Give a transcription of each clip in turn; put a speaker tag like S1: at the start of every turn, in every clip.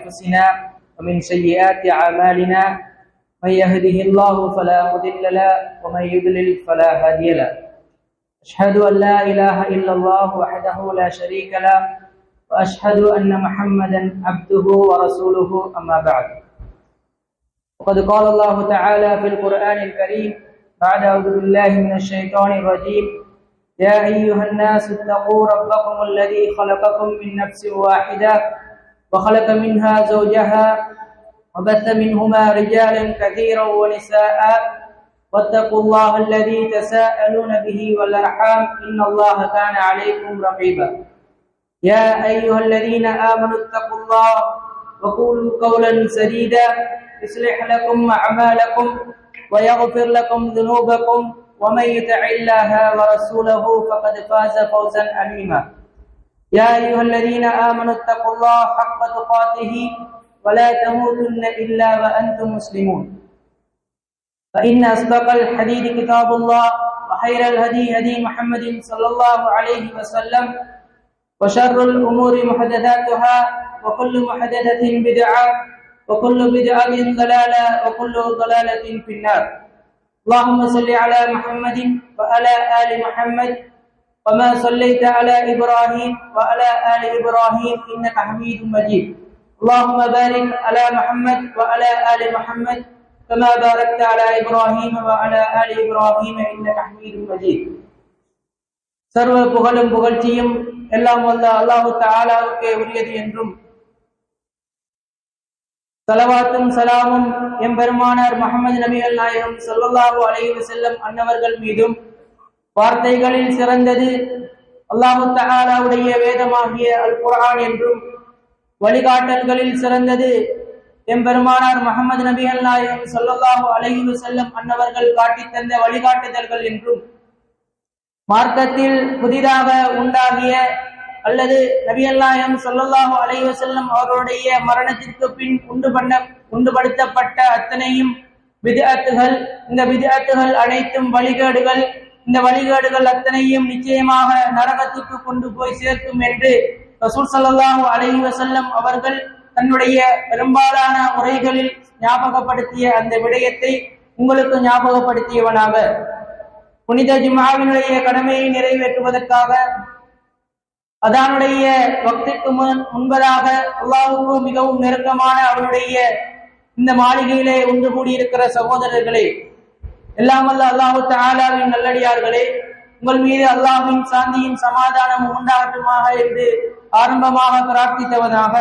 S1: أنفسنا ومن سيئات أعمالنا من يهده الله فلا مضل له ومن يضلل فلا هادي له أشهد أن لا إله إلا الله وحده لا شريك له وأشهد أن محمدا عبده ورسوله أما بعد وقد قال الله تعالى في القرآن الكريم بعد أعوذ بالله من الشيطان الرجيم يا أيها الناس اتقوا ربكم الذي خلقكم من نفس واحدة وخلق منها زوجها وبث منهما رجالا كثيرا ونساء واتقوا الله الذي تساءلون به والأرحام إن الله كان عليكم رقيبا يا أيها الذين آمنوا اتقوا الله وقولوا قولا سديدا يصلح لكم أعمالكم ويغفر لكم ذنوبكم ومن يطع الله ورسوله فقد فاز فوزا عظيما يا أيها الذين آمنوا اتقوا الله حق تقاته ولا تموتن إلا وأنتم مسلمون فإن أصدق الحديث كتاب الله وخير الهدي هدي محمد صلى الله عليه وسلم وشر الأمور محدثاتها وكل محدثة بدعة وكل بدعة ضلالة وكل ضلالة في النار اللهم صل على محمد وعلى آل محمد وما صليت على إبراهيم وعلى آل إبراهيم إنك حميد مجيد اللهم بارك على محمد وعلى آل محمد كما باركت على إبراهيم وعلى آل إبراهيم إنك حميد مجيد சர்வ புகழும் புகழ்ச்சியும் எல்லாம் வல்ல அல்லாஹு தஆலாவுக்கே உரியது என்றும் ஸலவாத்தும் ஸலாமும் எம்பெருமானார் முஹம்மது நபிகள் நாயகம் ஸல்லல்லாஹு அலைஹி வஸல்லம் அன்னவர்கள் மீதும் வார்த்தைகளில் சிறந்தது அல்லாஹு தஆலாவுடைய வேதமாகிய அல் குர்ஆன் என்றும் வழிகாட்டல்களில் சிறந்தது எம்பெருமானார் முஹம்மது நபிகள் நாயகம் ஸல்லல்லாஹு அலைஹி வஸல்லம் அன்னவர்கள் காட்டித் தந்த வழிகாட்டுதல்கள் என்றும் மார்க்கத்தில் புதிதாக உண்டாகிய அல்லது நபிகள் நாயகம் ஸல்லல்லாஹு அலைஹி வஸல்லம் அவர்களுடைய மரணத்திற்கு பின் உண்டுபடுத்தப்பட்ட அத்தனையும் பித்அத்துகள், இந்த பித்அத்துகள் அனைத்தும் வழிகேடுகள், இந்த வழிகேடுகள் அத்தனையும் நிச்சயமாக நரகத்துக்கு கொண்டு போய் சேர்க்கும் என்று ரசூல் ஸல்லல்லாஹு அலைஹி வஸல்லம் அவர்கள் தன்னுடைய பெரும்பாலான உரைகளில் ஞாபகப்படுத்திய அந்த விடயத்தை உங்களுக்கு ஞாபகப்படுத்தியவனாக புனித ஜும்ஆவினுடைய கடமையை நிறைவேற்றுவதற்காக அதானுடைய வக்திற்கு முன்பதாக அல்லாஹ்வுக்கு மிகவும் நெருக்கமான அவருடைய இந்த மாளிகையிலே ஒன்று கூடியிருக்கிற சகோதரர்களே, எல்லாம் வல்ல அல்லாஹு தஆலாவின் நல்லடியார்களே, உங்கள் மீது அல்லாஹ்வின் சாந்தியும் சமாதானம் உண்டாகட்டுமாக என்று ஆரம்பமாக பிரார்த்தித்தவனாக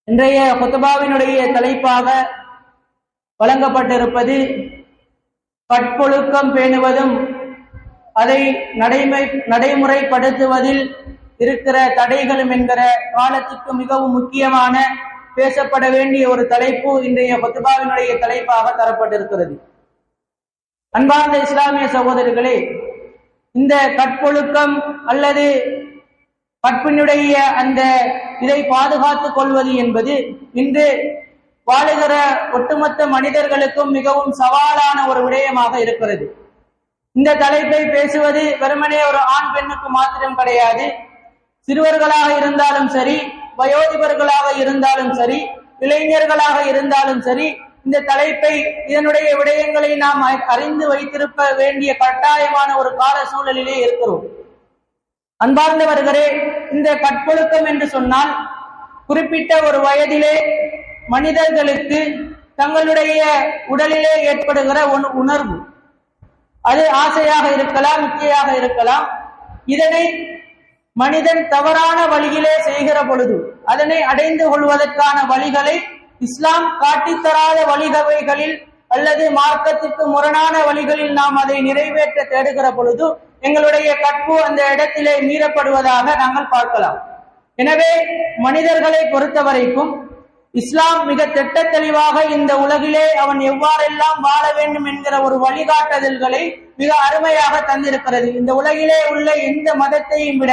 S1: இன்றைய குத்பாவினுடைய தலைப்பாக வழங்கப்பட்டிருப்பது கற்பொழுக்கம் பேணுவதும் அதை நடைமுறைப்படுத்துவதில் இருக்கிற தடைகளும் என்கிற காலத்துக்கு மிகவும் முக்கியமான பேசப்பட வேண்டிய ஒரு தலைப்பு இன்றைய குத்பாவினுடைய தலைப்பாக தரப்பட்டிருக்கிறது. அன்பார்ந்த இஸ்லாமிய சகோதரர்களே, இந்த கற்பொழுக்கம் அல்லது கற்பினுடைய அந்த இதை பாதுகாத்துக் கொள்வது என்பது இன்று வாழுகிற ஒட்டுமொத்த மனிதர்களுக்கும் மிகவும் சவாலான ஒரு விடயமாக இருக்கிறது. இந்த தலைப்பை பேசுவது வெறுமனே ஒரு ஆண் பெண்ணுக்கு மாத்திரம் கிடையாது. சிறுவர்களாக இருந்தாலும் சரி, வயோதிபர்களாக இருந்தாலும் சரி, இளைஞர்களாக இருந்தாலும் சரி, இந்த தலைப்பை இதனுடைய விடயங்களை நாம் அறிந்து வைத்திருக்க வேண்டிய கட்டாயமான ஒரு கால சூழலிலே இருக்கிறோம். அன்பார்ந்தவர்களே, இந்த கற்பொழுக்கம் என்று சொன்னால் குறிப்பிட்ட ஒரு வயதிலே மனிதர்களுக்கு தங்களுடைய உடலிலே ஏற்படுகிற உணர்வு, அது ஆசையாக இருக்கலாம், இச்சையாக இருக்கலாம். இதனை மனிதன் தவறான வழியிலே செய்கிற பொழுது அதனை அடைந்து கொள்வதற்கான வழிகளை இஸ்லாம் காட்டித்தராத வழிகளில் அல்லது மார்க்கத்திற்கு முரணான வழிகளில் நாம் அதை நிறைவேற்ற தேடுகிற பொழுது எங்களுடைய கற்பு அந்த இடத்திலே மீறப்படுவதாக நாங்கள் பார்க்கலாம். எனவே மனிதர்களை பொறுத்தவரைக்கும் இஸ்லாம் மிக திட்ட தெளிவாக இந்த உலகிலே அவன் எவ்வாறெல்லாம் வாழ வேண்டும் என்கிற ஒரு வழிகாட்டுதல்களை மிக அருமையாக தந்திருக்கிறது. இந்த உலகிலே உள்ள எந்த மதத்தையும் விட,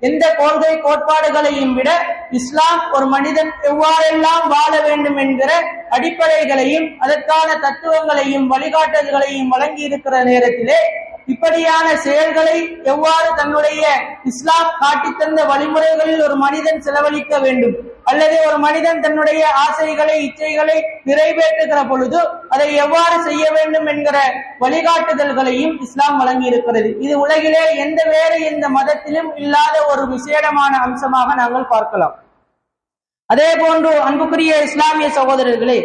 S1: எந்த கொள்கை கோட்பாடுகளையும் விட இஸ்லாம் ஒரு மனிதன் எவ்வாறெல்லாம் வாழ வேண்டும் என்கிற அடிப்படைகளையும் அதற்கான தத்துவங்களையும் வழிகாட்டுதல்களையும் வழங்கி இருக்கிற நேரத்திலே இப்படியான செயல்களை எவ்வாறு தன்னுடைய இஸ்லாம் காட்டித்தந்த வழிமுறைகளில் ஒரு மனிதன் செலவழிக்க வேண்டும், அல்லது ஒரு மனிதன் தன்னுடைய ஆசைகளை இச்சைகளை நிறைவேற்றுகிற பொழுது அதை எவ்வாறு செய்ய வேண்டும் என்கிற வழிகாட்டுதல்களையும் இஸ்லாம் வழங்கி இருக்கிறது. இது உலகிலே வேறு எந்த மதத்திலும் இல்லாத ஒரு விசேடமான அம்சமாக நாங்கள் பார்க்கலாம். அதே போன்று அன்புக்குரிய இஸ்லாமிய சகோதரர்களே,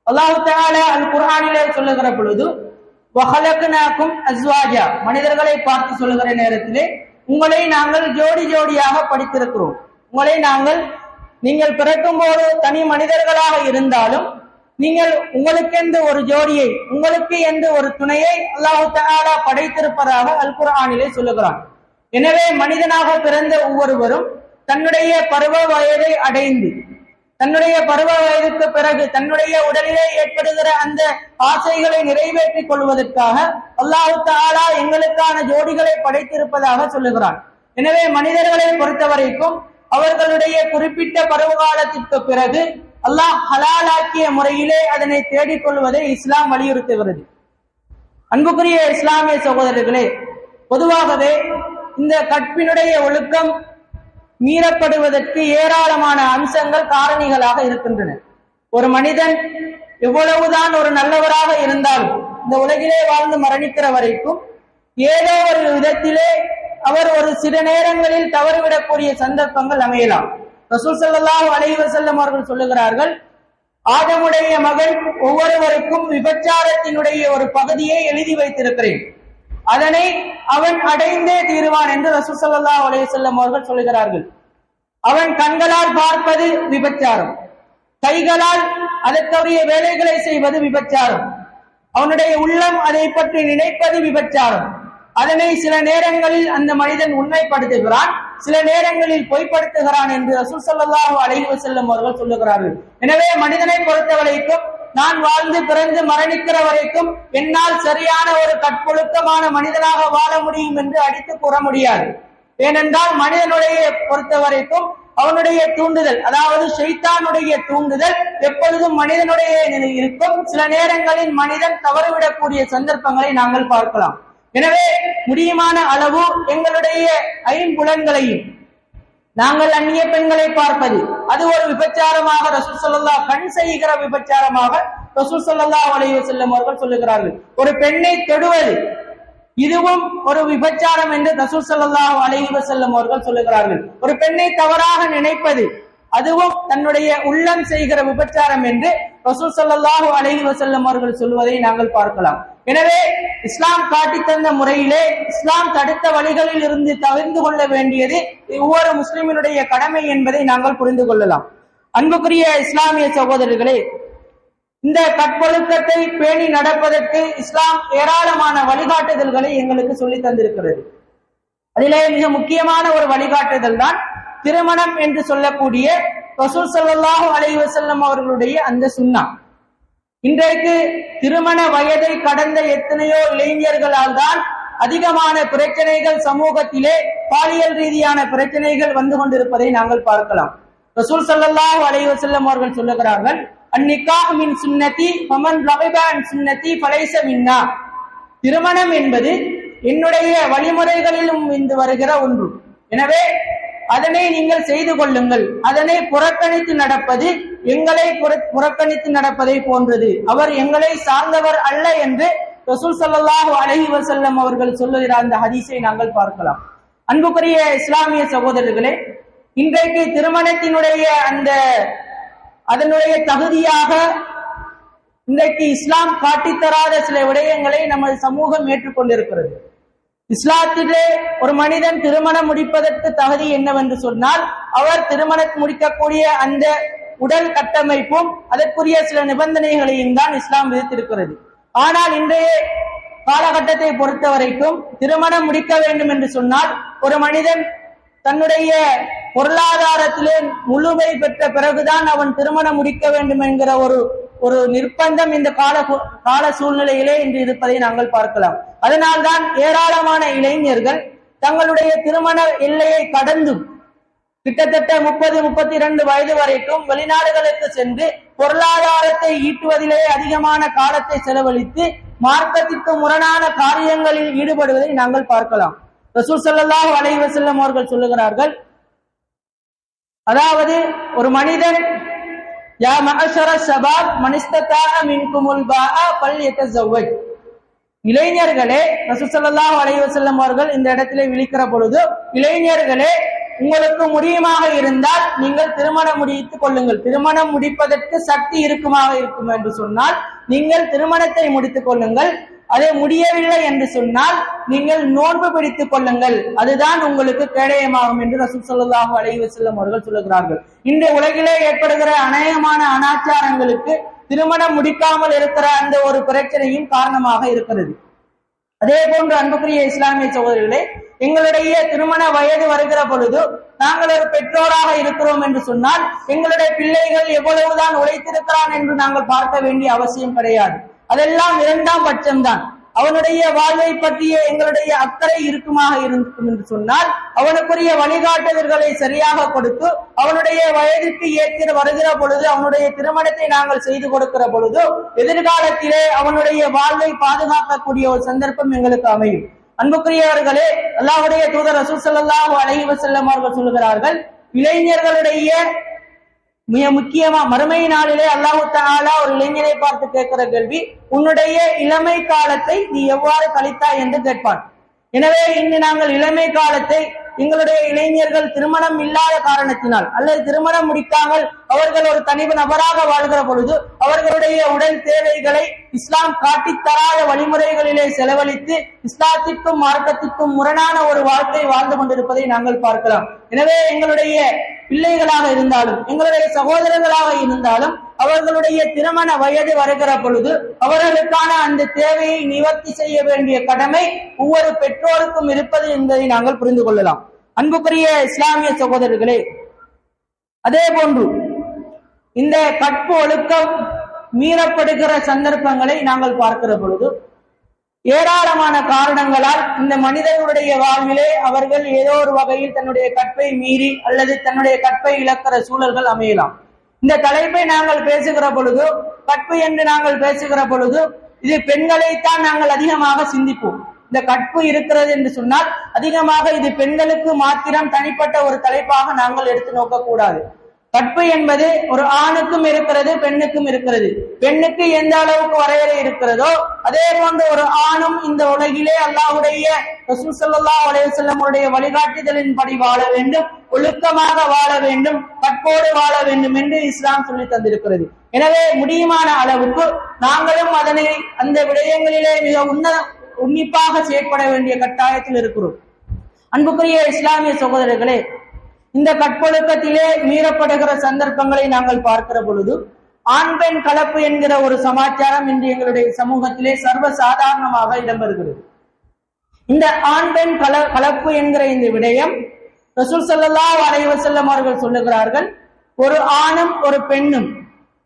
S1: அல்லாஹ் தஆலா அல் குர்ஆனிலே சொல்லுகிற பொழுது வஹலக்னாகும் அஸ்வாஜா, மனிதர்களை பார்த்து சொல்லுகிற நேரத்திலே உங்களை நாங்கள் ஜோடி ஜோடியாக படித்திருக்கிறோம். உங்களை நீங்கள் பிறக்கும் போது தனி மனிதர்களாக இருந்தாலும் நீங்கள் உங்களுக்கென்று ஒரு ஜோடியை, உங்களுக்கு என்று ஒரு துணையை அல்லாஹ் தஆலா படைத்திருப்பதாக அல் குர்ஆனிலே சொல்லுகிறான். எனவே மனிதனாக பிறந்த ஒவ்வொருவரும் தன்னுடைய பருவ வயதை அடைந்து, தன்னுடைய பருவ வயதுக்கு பிறகு தன்னுடைய உடலிலே ஏற்படுகிற அந்த ஆசைகளை நிறைவேற்றிக் கொள்வதற்காக அல்லாஹ் தஆலா எங்களுக்கான ஜோடிகளை படைத்திருப்பதாக சொல்லுகிறான். எனவே மனிதர்களை பொறுத்தவரைக்கும் அவர்களுடைய குறிப்பிட்ட பருவகாலத்திற்கு பிறகு அல்லாஹ் ஹலாலாக்கிய முறையிலே அதனை தேடிக்கொள்வதை இஸ்லாம் வலியுறுத்துகிறது. அன்புக்குரிய இஸ்லாமிய சகோதரர்களே, பொதுவாகவே இந்த கற்பினுடைய ஒழுக்கம் மீறப்படுவதற்கு ஏராளமான அம்சங்கள் காரணிகளாக இருக்கின்றன. ஒரு மனிதன் எவ்வளவுதான் ஒரு நல்லவராக இருந்தாலும் இந்த உலகிலே வாழ்ந்து மரணிக்கிற வரைக்கும் ஏதோ ஒரு விதத்திலே அவர் ஒரு சில நேரங்களில் தவறிவிடக்கூடிய சந்தர்ப்பங்கள் அமையலாம். ரசூல் ஸல்லல்லாஹு அலைஹி வஸல்லம் அவர்கள் சொல்லுகிறார்கள், ஆதமுடைய மகன் ஒவ்வொருவருக்கும் விபச்சாரத்தினுடைய ஒரு பகுதியை எழுதி வைத்திருக்கிறேன், அதனை அவன் அடைந்தே தீருவான் என்று ரசூல் ஸல்லல்லாஹு அலைஹி வஸல்லம் அவர்கள் சொல்கிறார்கள். அவன் கண்களால் பார்ப்பது விபச்சாரம், கைகளால் அதற்குரிய வேலைகளை செய்வது விபச்சாரம், அவனுடைய உள்ளம் அதை பற்றி நினைப்பது விபச்சாரம். அதனை சில நேரங்களில் அந்த மனிதன் உண்மைப்படுத்துகிறான், சில நேரங்களில் பொய்ப்படுத்துகிறான் என்று ரசூல் ஸல்லல்லாஹு அலைஹி வஸல்லம் அவர்கள் சொல்லுகிறார்கள். எனவே மனிதனை பொறுத்தவரைக்கும் நான் வாழ்ந்து பிறந்து மரணிக்கிற வரைக்கும் என்னால் சரியான ஒரு கற்பொழுக்கமான மனிதனாக வாழ முடியும் என்று அடித்து கூற முடியாது. ஏனென்றால் மனிதனுடைய பொறுத்த வரைக்கும் அவனுடைய தூண்டுதல், அதாவது ஷைத்தானுடைய தூண்டுதல் எப்பொழுதும் மனிதனுடைய இருக்கும். சில நேரங்களில் மனிதன் தவறிவிடக்கூடிய சந்தர்ப்பங்களை நாங்கள் பார்க்கலாம். எனவே முடியுமான அளவு எங்களுடைய ஐம்புலன்களையும் நாங்கள் அந்நிய பெண்களை பார்ப்பது அது ஒரு விபச்சாரமாக ரசூல் ஸல்லல்லாஹு கண் செய்கிற விபச்சாரமாக ரசூல் ஸல்லல்லாஹு அலைஹி வஸல்லம் அவர்கள் சொல்லுகிறார்கள். ஒரு பெண்ணை தொடுவது இதுவும் ஒரு விபச்சாரம் என்று ரசூல் ஸல்லல்லாஹு அலைஹி வஸல்லம் அவர்கள் சொல்லுகிறார்கள். ஒரு பெண்ணை தவறாக நினைப்பது அதுவும் தன்னுடைய உள்ளம் செய்கிற விபச்சாரம் என்று ரசூல் ஸல்லல்லாஹு அலைஹி வஸல்லம் அவர்கள் சொல்வதை நாங்கள் பார்க்கலாம். எனவே இஸ்லாம் காட்டி தந்த முறையிலே இஸ்லாம் தடுத்த வழிகளில் இருந்து தவிர்த்து கொள்ள வேண்டியது ஒவ்வொரு முஸ்லிமினுடைய கடமை என்பதை நாங்கள் புரிந்து கொள்ளலாம். அன்புக்குரிய இஸ்லாமிய சகோதரர்களே, இந்த கற்பொழுக்கத்தை பேணி நடப்பதற்கு இஸ்லாம் ஏராளமான வழிகாட்டுதல்களை எங்களுக்கு சொல்லி தந்திருக்கிறது. அதிலே மிக முக்கியமான ஒரு வழிகாட்டுதல் தான் திருமணம் என்று சொல்லக்கூடிய ரசூல் ஸல்லல்லாஹு அலைஹி வஸல்லம் அவர்களுடைய அந்த சுன்னா. இன்றைக்கு திருமண வயதை கடந்த எத்தனையோ இளைஞர்களால் தான் அதிகமான பிரச்சனைகள் சமூகத்திலே பாலியல் ரீதியான பிரச்சனைகள் வந்து கொண்டிருப்பதை நாங்கள் பார்க்கலாம். ரசூல் ஸல்லல்லாஹு அலைஹி வஸல்லம் அவர்கள் சொல்லுகிறார்கள், அன்னிகாஹ் மின் சுன்னதி ஃபமன் ரகிப அன் சுன்னதி ஃபலைஸ மின்னா. திருமணம் என்பது என்னுடைய வழிமுறைகளிலும் இருந்து வருகிற ஒன்று. எனவே அதனை நீங்கள் செய்து கொள்ளுங்கள். அதனை புறக்கணித்து நடப்பது எங்களை புறக்கணித்து நடப்பதை போன்றது, அவர் எங்களை சார்ந்தவர் அல்ல என்று ரசூல் ஸல்லல்லாஹு அலைஹி வஸல்லம் அவர்கள் சொல்லுகிற அந்த ஹதீஸை நாங்கள் பார்க்கலாம். அன்புக்குரிய இஸ்லாமிய சகோதரர்களே, இன்றைக்கு திருமணத்தினுடைய அதனுடைய தகுதியாக இன்றைக்கு இஸ்லாம் காட்டித்தராத சில விடயங்களை நமது சமூகம் ஏற்றுக்கொண்டிருக்கிறது. இஸ்லாத்திலே ஒரு மனிதன் திருமணம் முடிப்பதற்கு தகுதி என்னவென்று சொன்னால் அவர் திருமணம் முடிக்கக்கூடிய அந்த உடல் கட்டமைப்பும் அதற்குரிய சில நிபந்தனைகளையும் தான் இஸ்லாம் விதித்திருக்கிறது. ஆனால் இன்றைய காலகட்டத்தை பொறுத்த வரைக்கும் திருமணம் முடிக்க வேண்டும் என்று சொன்னால் ஒரு மனிதன் தன்னுடைய பொருளாதாரத்திலே முழுமை பெற்ற பிறகுதான் அவன் திருமணம் முடிக்க வேண்டும் என்கிற ஒரு நிர்பந்தம் இந்த கால சூழ்நிலையிலே இன்று இருப்பதை நாங்கள் பார்க்கலாம். அதனால்தான் ஏராளமான இளைஞர்கள் தங்களுடைய திருமண எல்லையை கடந்து கிட்டத்தட்ட 30-32 வயது வரைக்கும் வெளிநாடுகளுக்கு சென்று பொருளாதாரத்தை ஈட்டுவதிலே அதிகமான காலத்தை செலவழித்து மார்க்கத்திற்கு முரணான காரியங்களில் ஈடுபடுவதை நாங்கள் பார்க்கலாம். ரசூல் ஸல்லல்லாஹு அலைஹி வஸல்லம் அவர்கள் சொல்லுகிறார்கள், அதாவது ஒரு மனிதன் யா மஅஷர ஷபாப் மன் இஸ்ததாஅ மின்குமுல் பாஅ ஃபல்யதஸவ்வஜ், இளைஞர்களே, ரசூல் ஸல்லல்லாஹு அலைஹி வஸல்லம் அவர்கள் இந்த இடத்திலே விழிக்கிற பொழுது, இளைஞர்களே உங்களுக்கு முடியுமாக இருந்தால் நீங்கள் திருமணம் முடித்துக் கொள்ளுங்கள். திருமணம் முடிப்பதற்கு சக்தி இருக்குமாக இருக்கும் என்று சொன்னால் நீங்கள் திருமணத்தை முடித்துக் கொள்ளுங்கள். அதை முடியவில்லை என்று சொன்னால் நீங்கள் நோன்பு பிடித்துக் கொள்ளுங்கள், அதுதான் உங்களுக்கு கேடயமாகும் என்று ரசூல் ஸல்லல்லாஹு அலைஹி வஸல்லம் அவர்கள் சொல்லுகிறார்கள். இந்த உலகிலே ஏற்படுகிற அநேகமான அனாச்சாரங்களுக்கு திருமணம் முடிக்காமல் இருக்கிற அந்த ஒரு பிரச்சனையும் காரணமாக இருக்கிறது. அதே போன்று அன்புக்குரிய இஸ்லாமிய சகோதரர்களே, எங்களுடைய திருமண வயது வருகிற பொழுது நாங்கள் ஒரு பெற்றோராக இருக்கிறோம் என்று சொன்னால் எங்களுடைய பிள்ளைகள் எவ்வளவுதான் உழைத்திருக்கிறான் என்று நாங்கள் பார்க்க வேண்டிய அவசியம் கிடையாது. அதெல்லாம் இரண்டாம் பட்சம்தான். அவனுடைய வாழ்வை பற்றிய எங்களுடைய அக்கறை இருக்குமாக இருக்கும் என்று சொன்னால் அவனுக்குரிய வழிகாட்டுதல்களை சரியாக கொடுத்து அவனுடைய வயதுக்கு ஏற்ற வருகிற பொழுது அவனுடைய திருமணத்தை நாங்கள் செய்து கொடுக்கிற பொழுது எதிர்காலத்திலே அவனுடைய வாழ்வை பாதுகாக்கக்கூடிய ஒரு சந்தர்ப்பம் எங்களுக்கு அமையும். அன்புக்குரியவர்களே, அல்லாஹ்வுடைய தூதர் ரசூல் ஸல்லல்லாஹு அலைஹி வஸல்லம் அவர்கள் சொல்லுகிறார்கள், இளைஞர்களுடைய மிக முக்கியமா மறுமை நாளிலே அல்லாஹ் தஆலா ஒரு இளைஞரை பார்த்து கேட்கிற கேள்வி, உன்னுடைய இளமை காலத்தை நீ எவ்வாறு கழித்தாய் என்று கேட்பான். எனவே இன்று நாங்கள் இளமை காலத்தை எங்களுடைய இளைஞர்கள் திருமணம் இல்லாத காரணத்தினால் அல்லது திருமணம் முடிக்காமல் அவர்கள் ஒரு தனி நபராக வாழ்கிற பொழுது அவர்களுடைய உடல் தேவைகளை இஸ்லாம் காட்டித்தராத வழிமுறைகளிலே செலவழித்து இஸ்லாத்திற்கும் மார்க்கத்திற்கும் முரணான ஒரு வாழ்க்கை வாழ்ந்து கொண்டிருப்பதை நாங்கள் பார்க்கலாம். எனவே எங்களுடைய பிள்ளைகளாக இருந்தாலும் எங்களுடைய சகோதரர்களாக இருந்தாலும் அவர்களுடைய திருமண வயது வருகிற பொழுது அவர்களுக்கான அந்த தேவையை நிவர்த்தி செய்ய வேண்டிய கடமை ஒவ்வொரு பெற்றோருக்கும் இருப்பது என்பதை நாங்கள் புரிந்து கொள்ளலாம். அன்புக்குரிய இஸ்லாமிய சகோதரர்களே, அதே போன்று இந்த கற்பு ஒழுக்கம் மீறப்படுகிற சந்தர்ப்பங்களை நாங்கள் பார்க்கிற பொழுது ஏராளமான காரணங்களால் இந்த மனிதர்களுடைய வாழ்விலே அவர்கள் ஏதோ ஒரு வகையில் தன்னுடைய கற்பை மீறி அல்லது தன்னுடைய கற்பை இழக்கிற சூழல்கள் அமையலாம். இந்த தலைப்பை நாங்கள் பேசுகிற பொழுது, கற்பு என்று நாங்கள் பேசுகிற பொழுது இது பெண்களைத்தான் நாங்கள் அதிகமாக சிந்திப்போம். இந்த கற்பு இருக்கிறது என்று சொன்னால் அதிகமாக இது பெண்களுக்கு மாத்திரம் தனிப்பட்ட ஒரு தலைப்பாக நாங்கள் எடுத்து நோக்க கூடாது. கற்பு என்பது ஒரு ஆணுக்கும் இருக்கிறது, பெண்ணுக்கும் இருக்கிறது. பெண்ணுக்கு எந்த அளவுக்கு வரையறை இருக்கிறதோ அதே போன்று ஒரு ஆணும் இந்த உலகிலே அல்லாஹ்வுடைய ரசூல் ஸல்லல்லாஹு அலைஹி வஸல்லம் உடைய வழிகாட்டுதலின்படி வாழ வேண்டும், ஒழுக்கமாக வாழ வேண்டும், கற்போடு வாழ வேண்டும் என்று இஸ்லாம் சொல்லி தந்திருக்கிறது. எனவே முடியுமான அளவுக்கு நாங்களும் அதனை அந்த விடயங்களிலே மிக உன்னிப்பாக செயற்பட வேண்டிய கட்டாயத்தில் இருக்கிறோம். அன்புக்குரிய இஸ்லாமிய சகோதரர்களே, இந்த கற்பொழுக்கத்திலே மீறப்படுகிற சந்தர்ப்பங்களை நாங்கள் பார்க்கிற பொழுது ஆண் பெண் கலப்பு என்கிற ஒரு சமாச்சாரம் இன்று எங்களுடைய சமூகத்திலே சர்வ சாதாரணமாக இடம்பெறுகிறது. இந்த ஆண் பெண் கலப்பு என்கிற இந்த விடயம் ரசூல் ஸல்லல்லாஹு அலைஹி வஸல்லம் அவர்கள் சொல்லுகிறார்கள், ஒரு ஆணும் ஒரு பெண்ணும்